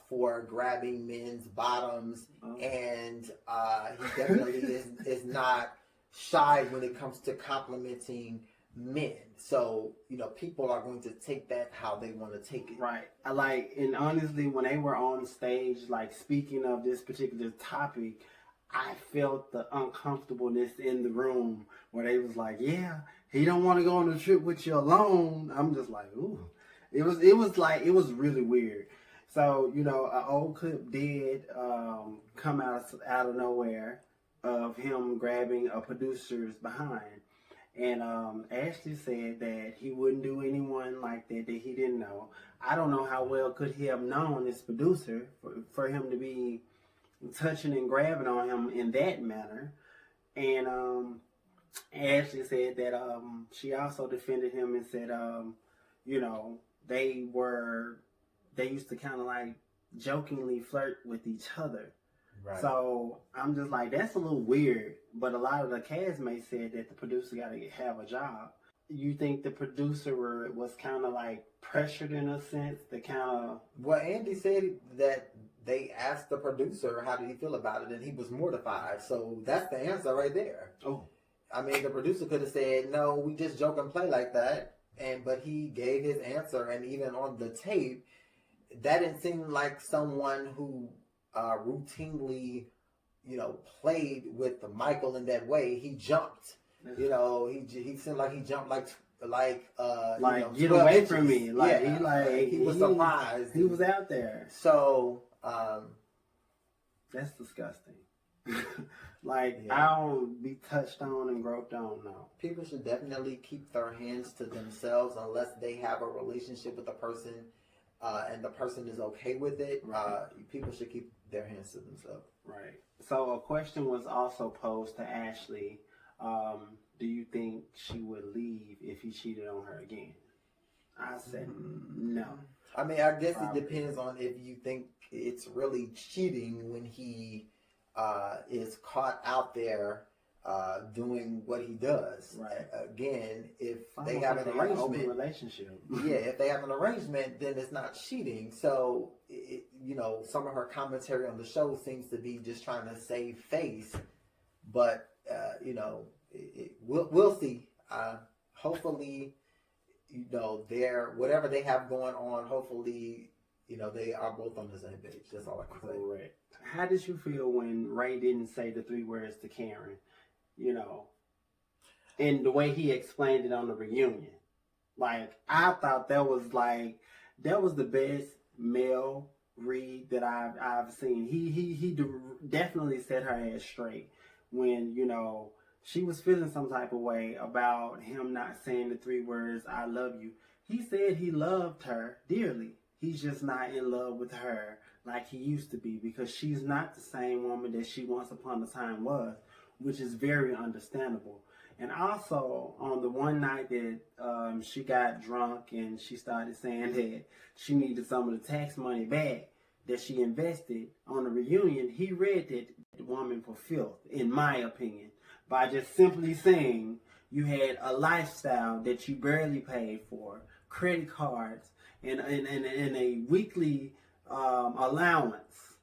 [SPEAKER 2] for grabbing men's bottoms, and he definitely is not shy when it comes to complimenting men. So, people are going to take that how they want to take it.
[SPEAKER 1] Right. And honestly, when they were on stage, like, speaking of this particular topic, I felt the uncomfortableness in the room where they was like, yeah, he don't want to go on the trip with you alone. I'm just like, ooh. It was really weird. So, an old clip did come out of nowhere of him grabbing a producer's behind. And Ashley said that he wouldn't do anyone like that he didn't know. I don't know how well could he have known this producer for him to be touching and grabbing on him in that manner. And Ashley said that she also defended him and said, they used to kind of like jokingly flirt with each other. Right. So I'm just like, that's a little weird. But a lot of the castmates said that the producer got to have a job. You think the producer was kind of like pressured in a sense to kind of...
[SPEAKER 2] Well, Andy said that they asked the producer how did he feel about it, and he was mortified. So that's the answer right there.
[SPEAKER 1] Oh.
[SPEAKER 2] I mean, the producer could have said, no, we just joke and play like that. But he gave his answer, and even on the tape, that didn't seem like someone who routinely, played with Michael in that way. He jumped. He seemed like he jumped like
[SPEAKER 1] get away from me.
[SPEAKER 2] He was surprised.
[SPEAKER 1] He was out there.
[SPEAKER 2] So
[SPEAKER 1] that's disgusting. I don't be touched on and groped on. No.
[SPEAKER 2] People should definitely keep their hands to themselves unless they have a relationship with the person, and the person is okay with it. Right. People should keep their hands to themselves.
[SPEAKER 1] Right. So a question was also posed to Ashley. Do you think she would leave if he cheated on her again? I said no.
[SPEAKER 2] I mean, I guess it depends on if you think it's really cheating when he is caught out there doing what he does. Right. Again, if they have an arrangement,
[SPEAKER 1] relationship.
[SPEAKER 2] If they have an arrangement, then it's not cheating. So, some of her commentary on the show seems to be just trying to save face. But we'll see. Hopefully, whatever they have going on, hopefully, they are both on the same page. That's all I can say.
[SPEAKER 1] Correct. How did you feel when Ray didn't say the 3 words to Karen? And the way he explained it on the reunion. Like, I thought that was the best male read that I've seen. He definitely set her ass straight when, she was feeling some type of way about him not saying the 3 words, I love you. He said he loved her dearly. He's just not in love with her like he used to be, because she's not the same woman that she once upon a time was, which is very understandable. And also, on the one night that she got drunk and she started saying that she needed some of the tax money back that she invested on the reunion, he read that woman for filth, in my opinion, by just simply saying you had a lifestyle that you barely paid for, credit cards, and a weekly allowance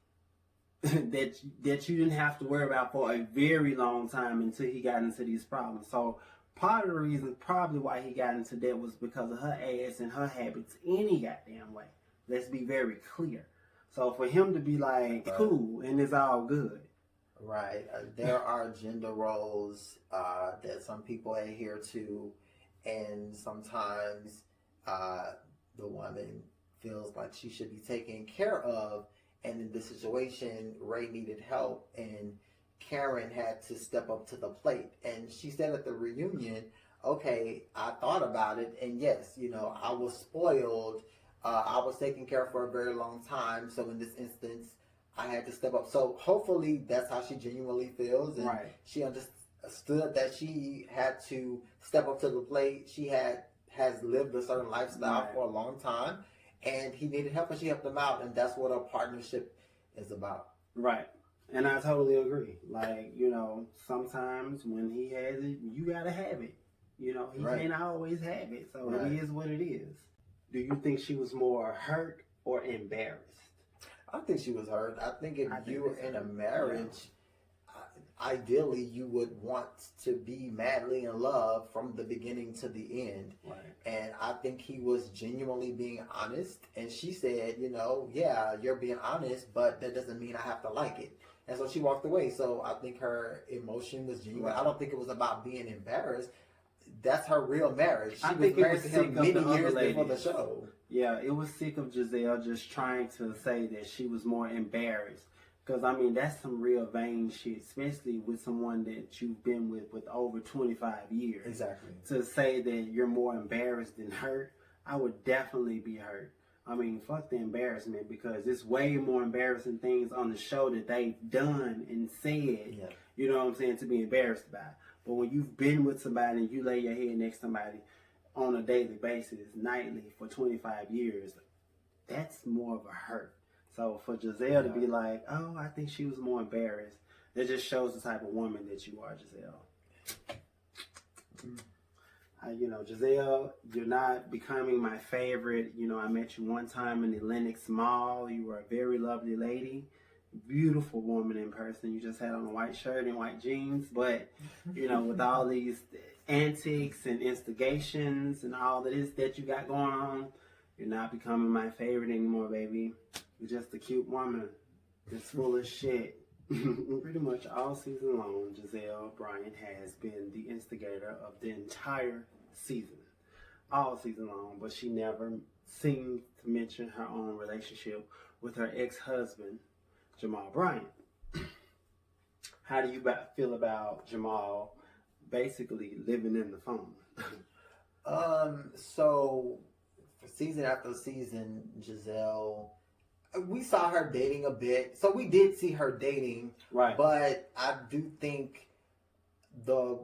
[SPEAKER 1] that you didn't have to worry about for a very long time until he got into these problems. So part of the reason probably why he got into that was because of her ass and her habits any goddamn way. Let's be very clear. So for him to be like, cool, and it's all good.
[SPEAKER 2] Right. There are gender roles that some people adhere to, and sometimes the woman feels like she should be taken care of. And in this situation, Ray needed help, and Karen had to step up to the plate. And she said at the reunion, okay, I thought about it, and yes, I was spoiled. I was taken care of for a very long time. So in this instance, I had to step up. So hopefully that's how she genuinely feels. And she understood that she had to step up to the plate. She has lived a certain lifestyle for a long time, and he needed help, and she helped him out. And that's what a partnership is about. Right.
[SPEAKER 1] And I totally agree. Like, sometimes when he has it, you got to have it. He can't always have it. So it is what it is. Do you think she was more hurt or embarrassed?
[SPEAKER 2] I think she was hurt. I think if you were in a marriage, ideally you would want to be madly in love from the beginning to the end.
[SPEAKER 1] Right.
[SPEAKER 2] And I think he was genuinely being honest. And she said, yeah, you're being honest, but that doesn't mean I have to like it. And so she walked away. So I think her emotion was genuine. I don't think it was about being embarrassed. That's her real marriage. She was married to him many years before the show.
[SPEAKER 1] Yeah, it was sick of Giselle just trying to say that she was more embarrassed. Because, that's some real vain shit, especially with someone that you've been with over 25 years.
[SPEAKER 2] Exactly.
[SPEAKER 1] To say that you're more embarrassed than hurt, I would definitely be hurt. Fuck the embarrassment, because it's way more embarrassing things on the show that they've done and said, you know what I'm saying, to be embarrassed about. But when you've been with somebody and you lay your head next to somebody on a daily basis, nightly, for 25 years, that's more of a hurt. So for Giselle to be like, oh, I think she was more embarrassed, that just shows the type of woman that you are, Giselle. Giselle, you're not becoming my favorite. I met you one time in the Lenox Mall. You were a very lovely lady. Beautiful woman in person. You just had on a white shirt and white jeans. But, with all these antics and instigations and all that is that you got going on, you're not becoming my favorite anymore, baby. You're just a cute woman that's full of shit. Pretty much all season long, Giselle Bryant has been the instigator of the entire season. All season long, but she never seemed to mention her own relationship with her ex-husband, Jamal Bryant. How do you feel about Jamal basically living in the phone?
[SPEAKER 2] So for season after season, Giselle, we saw her dating a bit. So we did see her dating.
[SPEAKER 1] Right.
[SPEAKER 2] But I do think the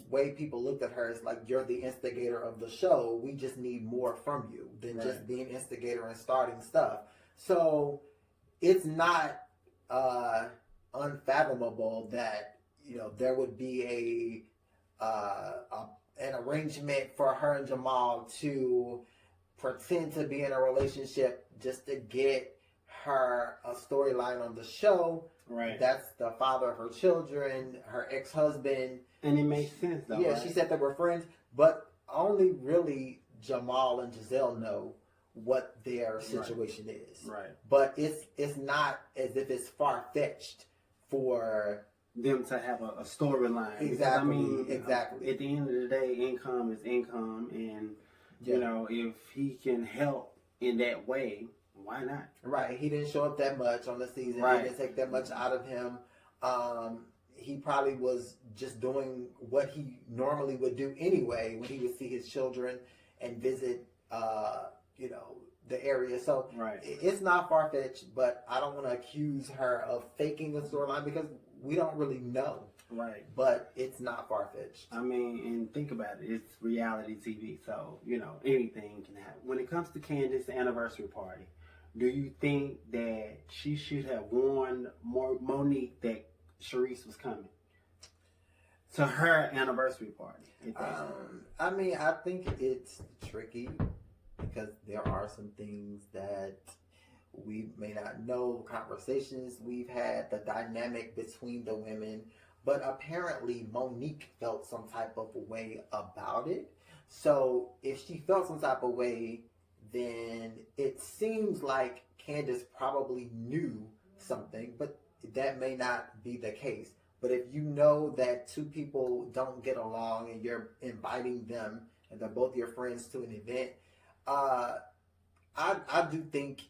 [SPEAKER 2] way people looked at her is like, you're the instigator of the show. We just need more from you than just being instigator and starting stuff. So it's not unfathomable that there would be an arrangement for her and Jamal to pretend to be in a relationship just to get her a storyline on the show.
[SPEAKER 1] Right.
[SPEAKER 2] That's the father of her children, her ex-husband.
[SPEAKER 1] And it makes sense, though.
[SPEAKER 2] Yeah,
[SPEAKER 1] right?
[SPEAKER 2] she said they were friends, but only really Jamal and Giselle know what their situation is.
[SPEAKER 1] Right.
[SPEAKER 2] But it's not as if it's far-fetched for
[SPEAKER 1] them to have a storyline.
[SPEAKER 2] Exactly.
[SPEAKER 1] Because, I mean,
[SPEAKER 2] exactly.
[SPEAKER 1] At the end of the day, income is income, and
[SPEAKER 2] Yeah.
[SPEAKER 1] you know, if he can help in that way, why not?
[SPEAKER 2] Right. He didn't show up that much on the season.
[SPEAKER 1] Right.
[SPEAKER 2] He didn't take that much out of him. He probably was just doing what he normally would do anyway when he would see his children and visit, the area. So
[SPEAKER 1] Right.
[SPEAKER 2] it's not far-fetched, but I don't want to accuse her of faking the storyline because we don't really know.
[SPEAKER 1] Right.
[SPEAKER 2] But it's not far-fetched.
[SPEAKER 1] I mean, and think about it. It's reality TV, so, you know, anything can happen. When it comes to Candace's anniversary party, do you think that she should have warned Monique that Sharice was coming to her anniversary party?
[SPEAKER 2] I mean, I think it's tricky because there are some things that we may not know, conversations we've had, the dynamic between the women. But apparently Monique felt some type of way about it. So if she felt some type of way, then it seems like Candace probably knew something, but that may not be the case. But if you know that two people don't get along and you're inviting them and they're both your friends to an event, I do think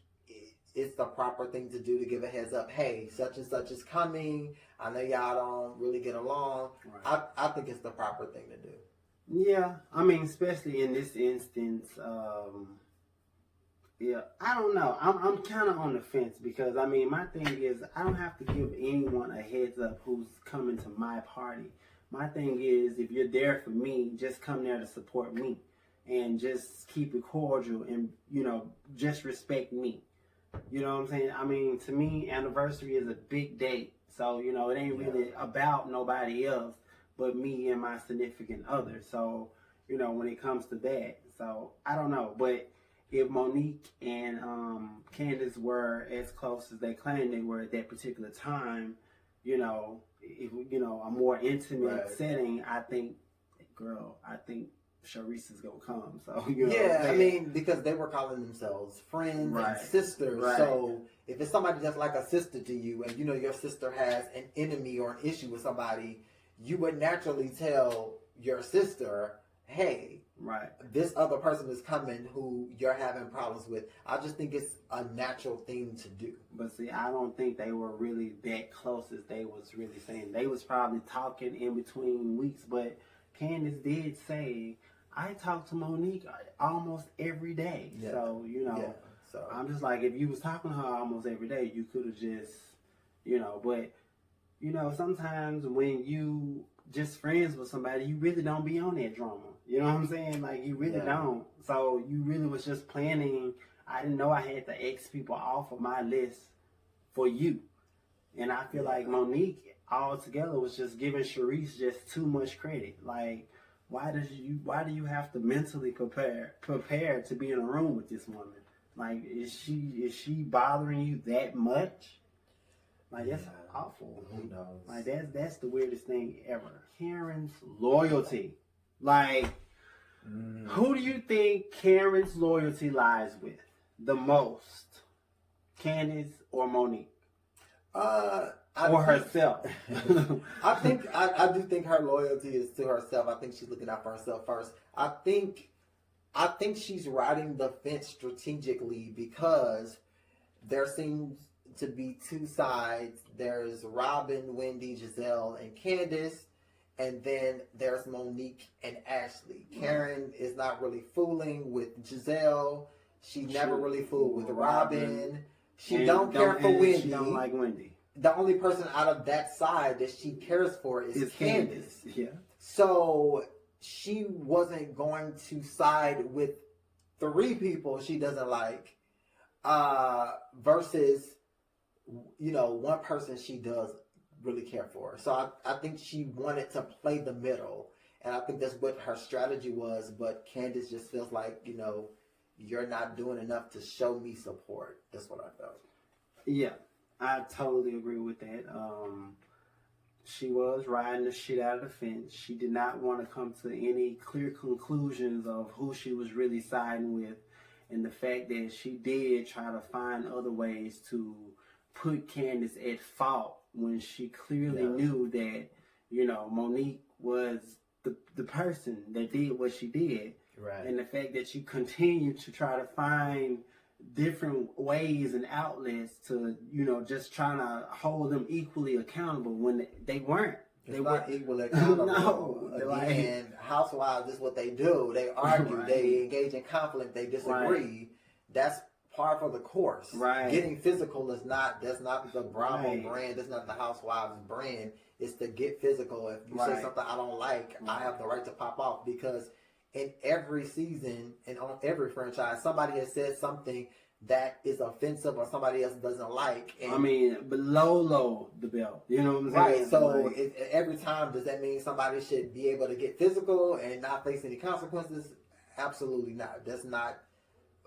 [SPEAKER 2] it's the proper thing to do to give a heads up. Hey, such and such is coming. I know y'all don't really get along.
[SPEAKER 1] Right.
[SPEAKER 2] I think it's the proper thing to do.
[SPEAKER 1] Yeah, I mean, especially in this instance, yeah, I don't know. I'm kind of on the fence because, I mean, my thing is I don't have to give anyone a heads up who's coming to my party. My thing is if you're there for me, just come there to support me and just keep it cordial and, you know, just respect me. You know what I'm saying? I mean, to me, anniversary is a big date. So, you know, it ain't really about nobody else but me and my significant other. So, you know, when it comes to that. So, I don't know. But if Monique and Candace were as close as they claimed they were at that particular time, you know, if, you know, a more intimate setting, I think Sharice is gonna come. So you know,
[SPEAKER 2] I mean, because they were calling themselves friends and sisters.
[SPEAKER 1] Right.
[SPEAKER 2] So if it's somebody that's like a sister to you, and you know your sister has an enemy or an issue with somebody, you would naturally tell your sister, "Hey, this other person is coming who you're having problems with." I just think it's a natural thing to do.
[SPEAKER 1] But see, I don't think they were really that close as they was really saying. They was probably talking in between weeks, but Candace did say, I talk to Monique almost every day. Yeah. So, you know, I'm just like, if you was talking to her almost every day, you could have just, you know, but, you know, sometimes when you just friends with somebody, you really don't be on that drama. You know what I'm saying? Like, you really don't. So, you really was just planning. I didn't know I had to X people off of my list for you. And I feel like Monique altogether was just giving Sharice just too much credit. Like, why do you have to mentally prepare to be in a room with this woman? Like, is she bothering you that much? Like, that's awful.
[SPEAKER 2] Who knows?
[SPEAKER 1] Like, that's the weirdest thing ever. Karen's loyalty. Like, who do you think Karen's loyalty lies with the most? Candace or Monique? Or herself.
[SPEAKER 2] I do think her loyalty is to herself. I think she's looking out for herself first. I think she's riding the fence strategically because there seems to be two sides. There's Robin, Wendy, Giselle, and Candace, and then there's Monique and Ashley. Karen is not really fooling with Giselle. She never really fooled with Robin. She don't care for Wendy.
[SPEAKER 1] She don't like Wendy.
[SPEAKER 2] The only person out of that side that she cares for is Candace.
[SPEAKER 1] Yeah.
[SPEAKER 2] So she wasn't going to side with 3 people she doesn't like versus, you know, one person she does really care for. So I think she wanted to play the middle. And I think that's what her strategy was. But Candace just feels like, you know, you're not doing enough to show me support. That's what I felt.
[SPEAKER 1] Yeah. I totally agree with that. She was riding the shit out of the fence. She did not want to come to any clear conclusions of who she was really siding with. And the fact that she did try to find other ways to put Candace at fault when she clearly knew that, Monique was the person that did what she did.
[SPEAKER 2] Right.
[SPEAKER 1] And the fact that you continue to try to find different ways and outlets to, just trying to hold them equally accountable when they weren't.
[SPEAKER 2] It's not equally accountable.
[SPEAKER 1] No.
[SPEAKER 2] Again, housewives is what they do. They argue,
[SPEAKER 1] Right.
[SPEAKER 2] they engage in conflict, they disagree.
[SPEAKER 1] Right.
[SPEAKER 2] That's par for the course.
[SPEAKER 1] Right.
[SPEAKER 2] Getting physical that's not the Bravo
[SPEAKER 1] Right.
[SPEAKER 2] brand, that's not the Housewives brand. It's to get physical. If you say something I don't like, I have the right to pop off, because in every season and on every franchise, somebody has said something that is offensive or somebody else doesn't like. And
[SPEAKER 1] below the belt. You know what I'm saying?
[SPEAKER 2] right. So every time, does that mean somebody should be able to get physical and not face any consequences? Absolutely not. That's not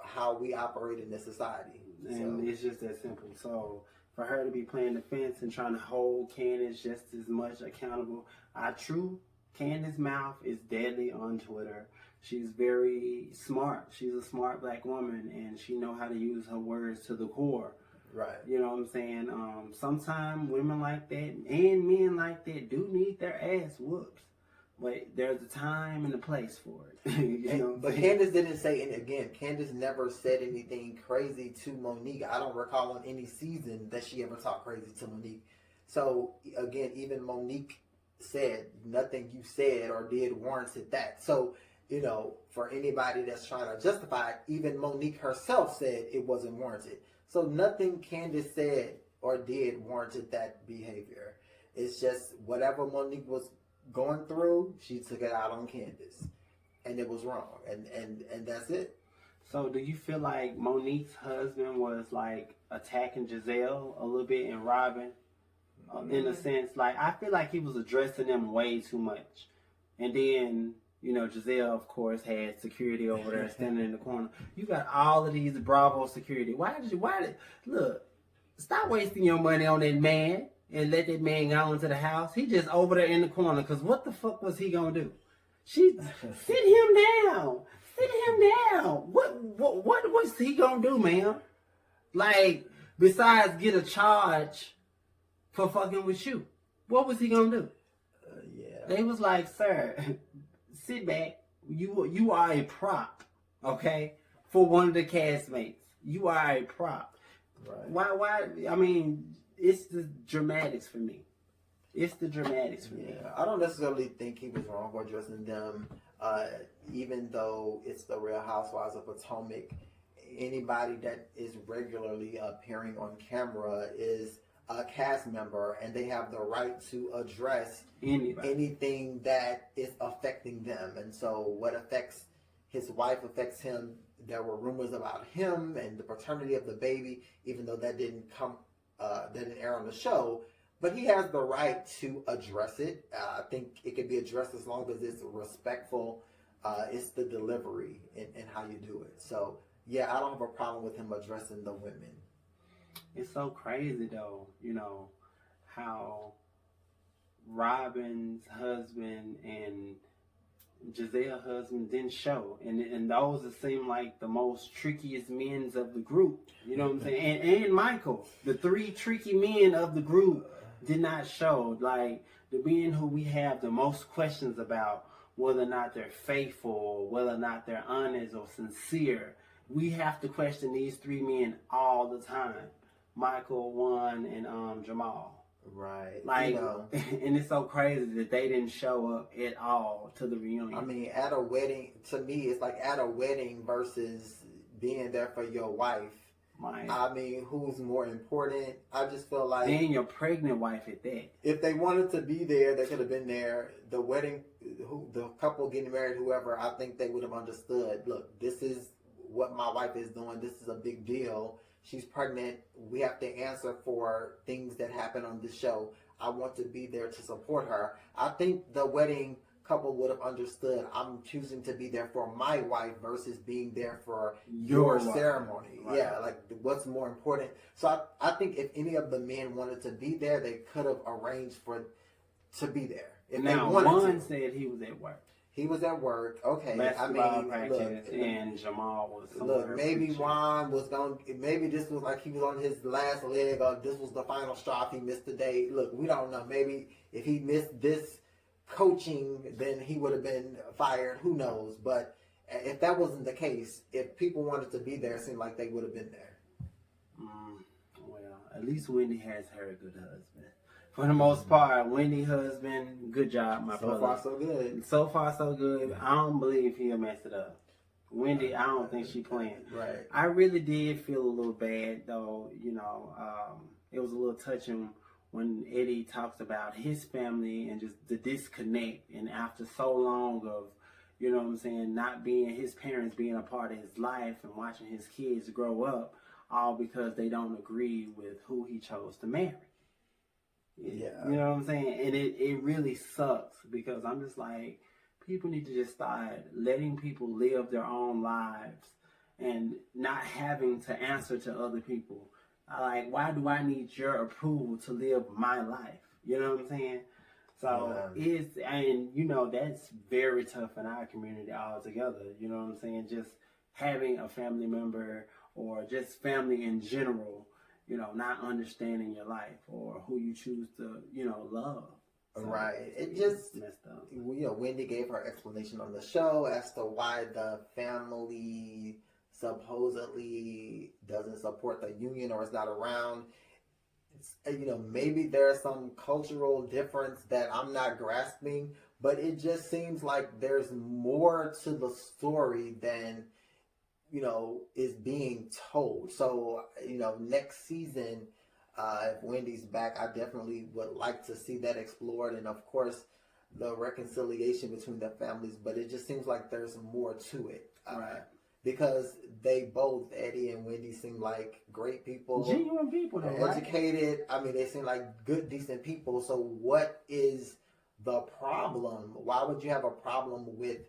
[SPEAKER 2] how we operate in this society.
[SPEAKER 1] And it's just that simple. So for her to be playing the fence and trying to hold Candace just as much accountable, Candace's mouth is deadly on Twitter. She's very smart. She's a smart black woman, and she know how to use her words to the core.
[SPEAKER 2] Right.
[SPEAKER 1] You know what I'm saying? Sometimes women like that and men like that do need their ass whooped. But there's a time and a place for it.
[SPEAKER 2] But Candace didn't say, and again, Candace never said anything crazy to Monique. I don't recall on any season that she ever talked crazy to Monique. So again, even Monique said nothing you said or did warranted that. So, for anybody that's trying to justify it, even Monique herself said it wasn't warranted. So nothing Candace said or did warranted that behavior. It's just whatever Monique was going through, she took it out on Candace, and it was wrong, and that's it.
[SPEAKER 1] So do you feel like Monique's husband was like attacking Giselle a little bit and Robin, in a sense? Like, I feel like he was addressing them way too much, and then Giselle, of course, had security over there standing in the corner. You got all of these Bravo security. Look, stop wasting your money on that man and let that man go into the house. He just over there in the corner, because what the fuck was he gonna do? Sit him down. Sit him down. What was he gonna do, man? Like, besides get a charge for fucking with you. What was he gonna do? They was like, sir, sit back. You are a prop, okay? For one of the castmates. You are a prop.
[SPEAKER 2] Right.
[SPEAKER 1] Why? I mean, it's the dramatics for me. It's the dramatics for me.
[SPEAKER 2] I don't necessarily think he was wrong for addressing them, even though it's the Real Housewives of Potomac. Anybody that is regularly appearing on camera is a cast member, and they have the right to address anything that is affecting them. And so what affects his wife affects him. There were rumors about him and the paternity of the baby, even though that didn't air on the show. But he has the right to address it. I think it can be addressed as long as it's respectful. It's the delivery and how you do it. So, I don't have a problem with him addressing the women.
[SPEAKER 1] It's so crazy, though, how Robin's husband and Giselle's husband didn't show. And those that seem like the most trickiest men of the group. You know what I'm saying? And Michael. The three tricky men of the group did not show. Like, the men who we have the most questions about, whether or not they're faithful, or whether or not they're honest or sincere. We have to question these three men all the time. Michael, Juan, and Jamal.
[SPEAKER 2] Right.
[SPEAKER 1] Like, and it's so crazy that they didn't show up at all to the reunion.
[SPEAKER 2] I mean, at a wedding, to me, it's like at a wedding versus being there for your wife. I mean, who's more important? I just feel like...
[SPEAKER 1] And your pregnant wife at that.
[SPEAKER 2] If they wanted to be there, they could have been there. The wedding, the couple getting married, whoever, I think they would have understood, look, this is what my wife is doing. This is a big deal. She's pregnant. We have to answer for things that happen on the show. I want to be there to support her. I think the wedding couple would have understood, I'm choosing to be there for my wife versus being there for
[SPEAKER 1] Your
[SPEAKER 2] your
[SPEAKER 1] wife.
[SPEAKER 2] ceremony.
[SPEAKER 1] Right.
[SPEAKER 2] Yeah, like what's more important. So I think if any of the men wanted to be there, they could have arranged to be there. If
[SPEAKER 1] Now,
[SPEAKER 2] they wanted
[SPEAKER 1] one
[SPEAKER 2] to.
[SPEAKER 1] said he was at work.
[SPEAKER 2] He was at work. Okay,
[SPEAKER 1] Basketball
[SPEAKER 2] look,
[SPEAKER 1] practice, and Jamal was somewhere.
[SPEAKER 2] look, maybe
[SPEAKER 1] preaching.
[SPEAKER 2] Juan was going. Maybe this was like he was on his last leg, or this was the final straw. If he missed the day, look, we don't know. Maybe if he missed this coaching, then he would have been fired. Who knows? But if that wasn't the case, if people wanted to be there, it seemed like they would have been there.
[SPEAKER 1] Well, at least Wendy has her a good husband. For the most part, Wendy husband, good job, my brother.
[SPEAKER 2] So far, so good.
[SPEAKER 1] So far, so good. I don't believe he'll mess it up. Wendy, I don't think she playing.
[SPEAKER 2] Right.
[SPEAKER 1] I really did feel a little bad, though. It was a little touching when Eddie talks about his family and just the disconnect. And after so long of, not being his parents being a part of his life and watching his kids grow up, all because they don't agree with who he chose to marry.
[SPEAKER 2] Yeah.
[SPEAKER 1] You know what I'm saying? And it really sucks because I'm just like, people need to just start letting people live their own lives and not having to answer to other people. Like, why do I need your approval to live my life? You know what I'm saying? So that's very tough in our community altogether. You know what I'm saying? Just having a family member or just family in general, not understanding your life or who you choose to, love. So
[SPEAKER 2] Right. It just
[SPEAKER 1] messed up.
[SPEAKER 2] Wendy gave her explanation on the show as to why the family supposedly doesn't support the union or is not around. It's, maybe there's some cultural difference that I'm not grasping, but it just seems like there's more to the story than is being told. So, next season, if Wendy's back, I definitely would like to see that explored. And of course, the reconciliation between the families, but it just seems like there's more to it.
[SPEAKER 1] Right.
[SPEAKER 2] Because they both, Eddie and Wendy, seem like great people.
[SPEAKER 1] Genuine people, though,
[SPEAKER 2] They're
[SPEAKER 1] right?
[SPEAKER 2] educated. I mean, they seem like good, decent people. So what is the problem? Why would you have a problem with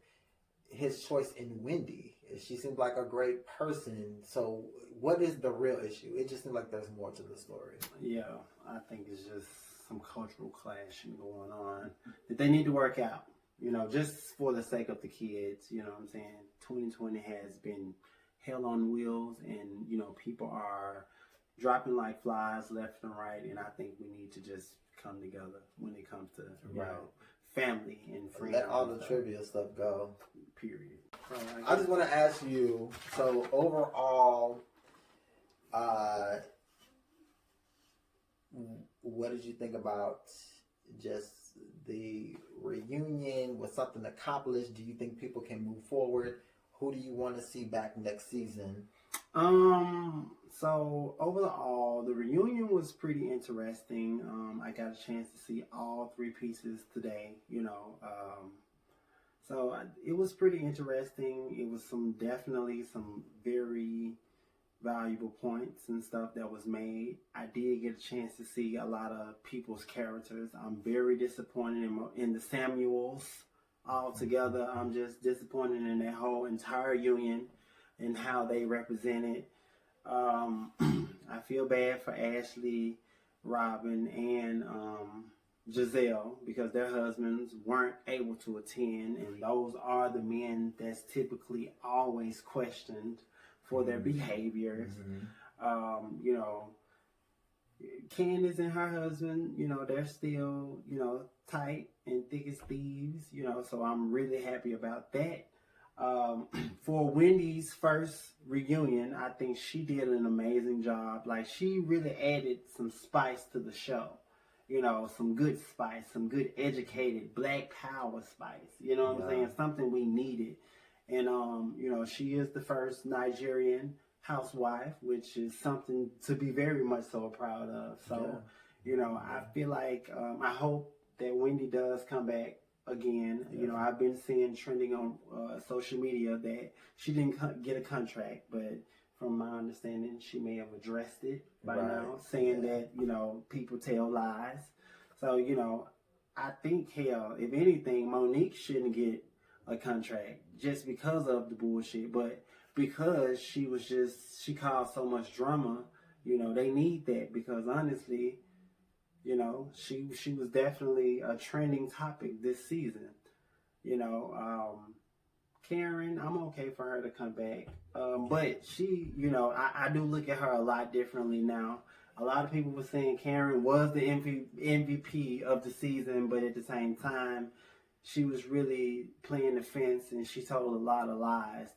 [SPEAKER 2] his choice in Wendy? She seems like a great person. So what is the real issue? It just seems like there's more to the story.
[SPEAKER 1] Yeah, I think it's just some cultural clashing going on that they need to work out. Just for the sake of the kids. You know what I'm saying? 2020 has been hell on wheels, and people are dropping like flies left and right. And I think we need to just come together when it comes to family and friends.
[SPEAKER 2] Let all the trivia stuff go.
[SPEAKER 1] Period.
[SPEAKER 2] I just want to ask you, so overall, what did you think about just the reunion? Was something accomplished? Do you think people can move forward? Who do you want to see back next season?
[SPEAKER 1] So overall, the reunion was pretty interesting. I got a chance to see all three pieces today, so it was pretty interesting. It was definitely some very valuable points and stuff that was made. I did get a chance to see a lot of people's characters. I'm very disappointed in the Samuels altogether. I'm just disappointed in that whole entire union and how they represented. I feel bad for Ashley, Robin, and Giselle because their husbands weren't able to attend, and those are the men that's typically always questioned for their behaviors. Candace and her husband, they're still, tight and thick as thieves, so I'm really happy about that. For Wendy's first reunion, I think she did an amazing job. Like, she really added some spice to the show. Some good spice, some good educated black power spice. You know what I'm saying? Something we needed. And, she is the first Nigerian housewife, which is something to be very much so proud of. So, I feel like, I hope that Wendy does come back again. I've been seeing trending on social media that she didn't get a contract, but from my understanding, she may have addressed it by now, saying that, people tell lies. So, I think, hell, if anything, Monique shouldn't get a contract just because of the bullshit. But because she caused so much drama, they need that because honestly, she was definitely a trending topic this season. You know, Karen, I'm okay for her to come back. But she, I do look at her a lot differently now. A lot of people were saying Karen was the MVP of the season, but at the same time, she was really playing the fence and she told a lot of lies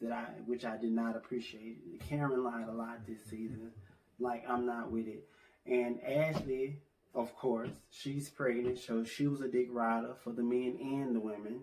[SPEAKER 1] which I did not appreciate. Karen lied a lot this season. Like, I'm not with it. And Ashley, of course, she's pregnant, so she was a dick rider for the men and the women.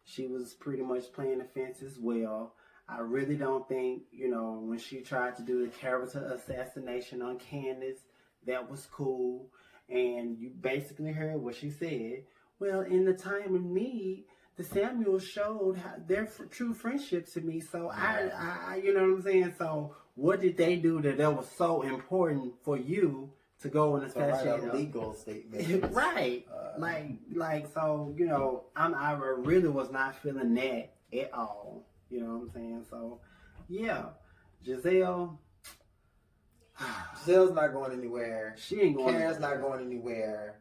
[SPEAKER 1] She was pretty much playing the fence as well. I really don't think, when she tried to do the character assassination on Candace, that was cool. And you basically heard what she said. Well, in the time of need, the Samuels showed their true friendship to me. So I, you know what I'm saying? So what did they do that was so important for you to go and assassinate
[SPEAKER 2] a legal statement?
[SPEAKER 1] Right. So, I really was not feeling that at all. You know what I'm saying? So, yeah. Giselle.
[SPEAKER 2] Giselle's not going anywhere.
[SPEAKER 1] She ain't going
[SPEAKER 2] Karen's not going anywhere.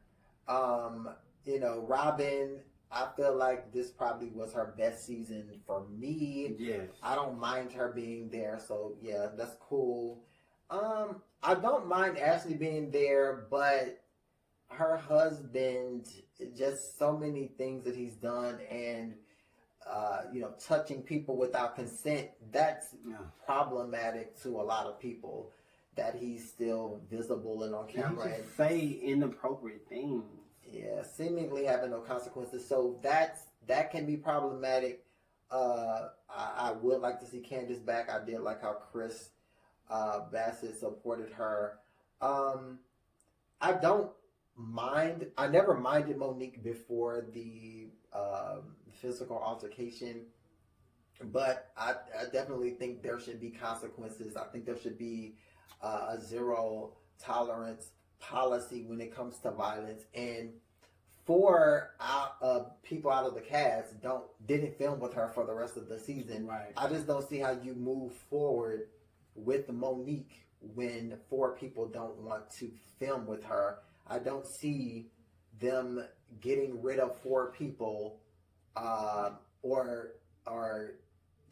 [SPEAKER 2] Robin, I feel like this probably was her best season for me.
[SPEAKER 1] Yes.
[SPEAKER 2] I don't mind her being there, so yeah, that's cool. I don't mind Ashley being there, but her husband, just so many things that he's done and touching people without consent, that's problematic to a lot of people, that he's still visible and on camera.
[SPEAKER 1] And say inappropriate things.
[SPEAKER 2] Yeah, seemingly having no consequences. So that can be problematic. I would like to see Candace back. I did like how Chris Bassett supported her. I don't mind. I never minded Monique before the physical altercation, but I definitely think there should be consequences. I think there should be a zero tolerance policy when it comes to violence. And four people out of the cast didn't film with her for the rest of the season.
[SPEAKER 1] Right.
[SPEAKER 2] I just don't see how you move forward with Monique when 4 people don't want to film with her. I don't see them getting rid of 4 people or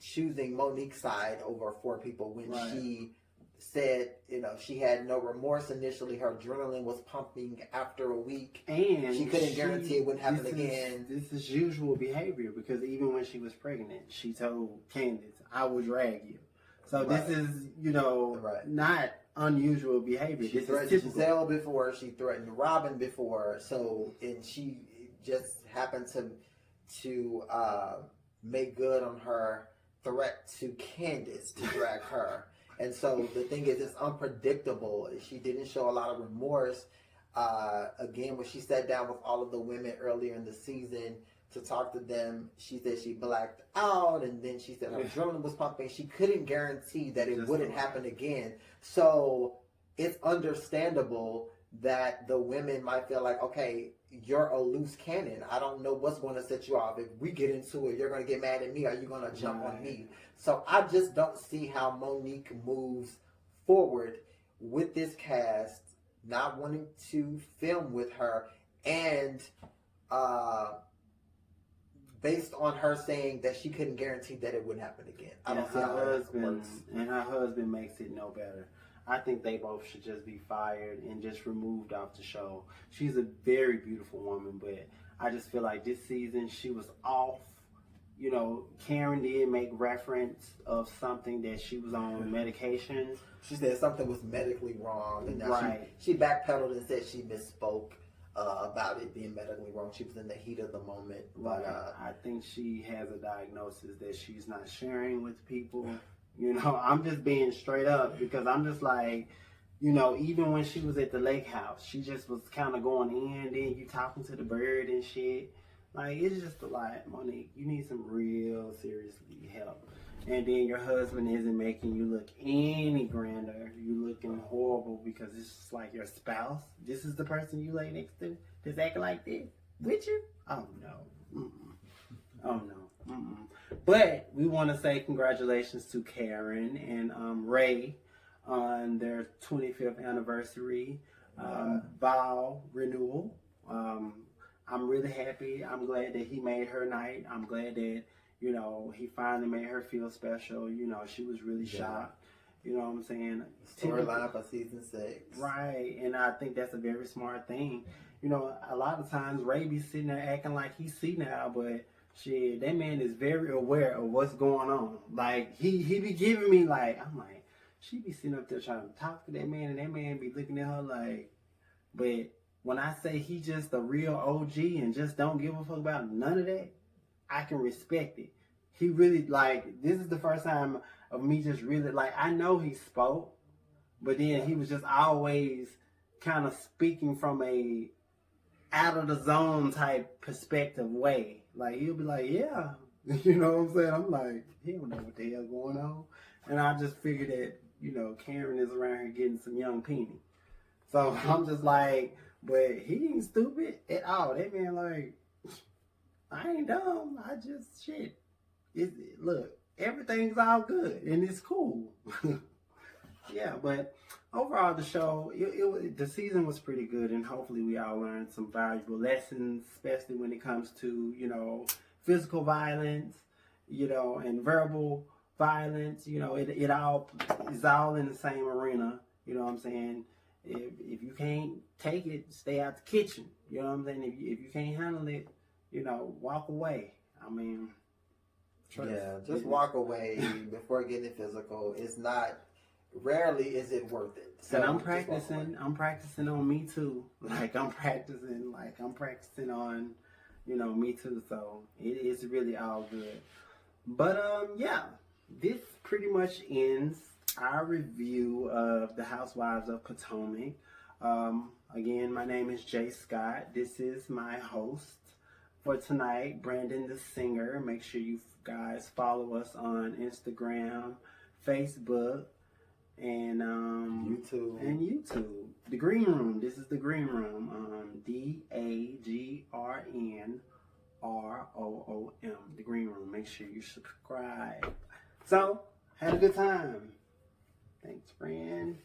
[SPEAKER 2] choosing Monique's side over 4 people when she said, she had no remorse initially. Her adrenaline was pumping after a week. And she couldn't guarantee it wouldn't happen again.
[SPEAKER 1] This is usual behavior because even when she was pregnant, she told Candace, I will drag you. So this is, not unusual behavior.
[SPEAKER 2] She threatened Giselle before. She threatened Robin before. So, and she just happened to make good on her threat to Candace to drag her. And so the thing is, it's unpredictable. She didn't show a lot of remorse. Again, when she sat down with all of the women earlier in the season to talk to them, she said she blacked out, and then she said her adrenaline was pumping. She couldn't guarantee that it wouldn't happen again. So it's understandable that the women might feel like, okay, you're a loose cannon. I don't know what's going to set you off. If we get into it, you're going to get mad at me. Are you going to jump on me? So I just don't see how Monique moves forward with this cast, not wanting to film with her, and based on her saying that she couldn't guarantee that it wouldn't happen again. I don't see how that works.
[SPEAKER 1] And her husband makes it no better. I think they both should just be fired and just removed off the show. She's a very beautiful woman, but I just feel like this season she was off. Karen did make reference of something that she was on medication.
[SPEAKER 2] She said something was medically wrong, and now she backpedaled and said she misspoke about it being medically wrong. She was in the heat of the moment. But
[SPEAKER 1] I think she has a diagnosis that she's not sharing with people. I'm just being straight up because I'm just like, even when she was at the lake house, she just was kind of going in. Then you talking to the bird and shit. Like, it's just a lot, Monique. You need some real seriously help. And then your husband isn't making you look any grander. You looking horrible because it's just like your spouse. This is the person you lay next to that's acting like this. With you? Oh no. Mm-mm. Oh no. Mm-mm. But we want to say congratulations to Karen and Ray on their 25th anniversary vow renewal. Um, I'm really happy. I'm glad that he made her night. I'm glad that, he finally made her feel special. She was really shocked. You know what I'm saying?
[SPEAKER 2] Storyline for season 6.
[SPEAKER 1] Right. And I think that's a very smart thing. A lot of times Ray be sitting there acting like he's senile, but shit, that man is very aware of what's going on. Like, he be giving me, like, I'm like, she be sitting up there trying to talk to that man, and that man be looking at her like, but when I say he just a real OG and just don't give a fuck about none of that, I can respect it. He really, like, this is the first time of me just really, like, I know he spoke, but then he was just always kind of speaking from a out of the zone type perspective way. Like, he'll be like, yeah, you know what I'm saying? I'm like, he don't know what the hell going on. And I just figured that, Karen is around here getting some young penny. So I'm just like, but he ain't stupid at all. That man like, I ain't dumb. I just, shit. Look, everything's all good and it's cool. Yeah, but overall the show, the season was pretty good, and hopefully we all learned some valuable lessons, especially when it comes to, physical violence, and verbal violence. It all is all in the same arena. You know what I'm saying? If you can't take it, stay out the kitchen. You know what I'm saying? If you can't handle it, walk away. I mean,
[SPEAKER 2] just walk away before getting physical. It's not. Rarely is it worth it. So
[SPEAKER 1] and I'm practicing on me too. I'm practicing on, me too. So it's really all good. But yeah, this pretty much ends our review of the Housewives of Potomac. Again, my name is Jay Scott. This is my host for tonight, Brandon the Singer. Make sure you guys follow us on Instagram, Facebook, and YouTube. The Green Room. This is the Green Room. Dagrnroom. The Green Room. Make sure you subscribe. So, had a good time. Thanks, friend.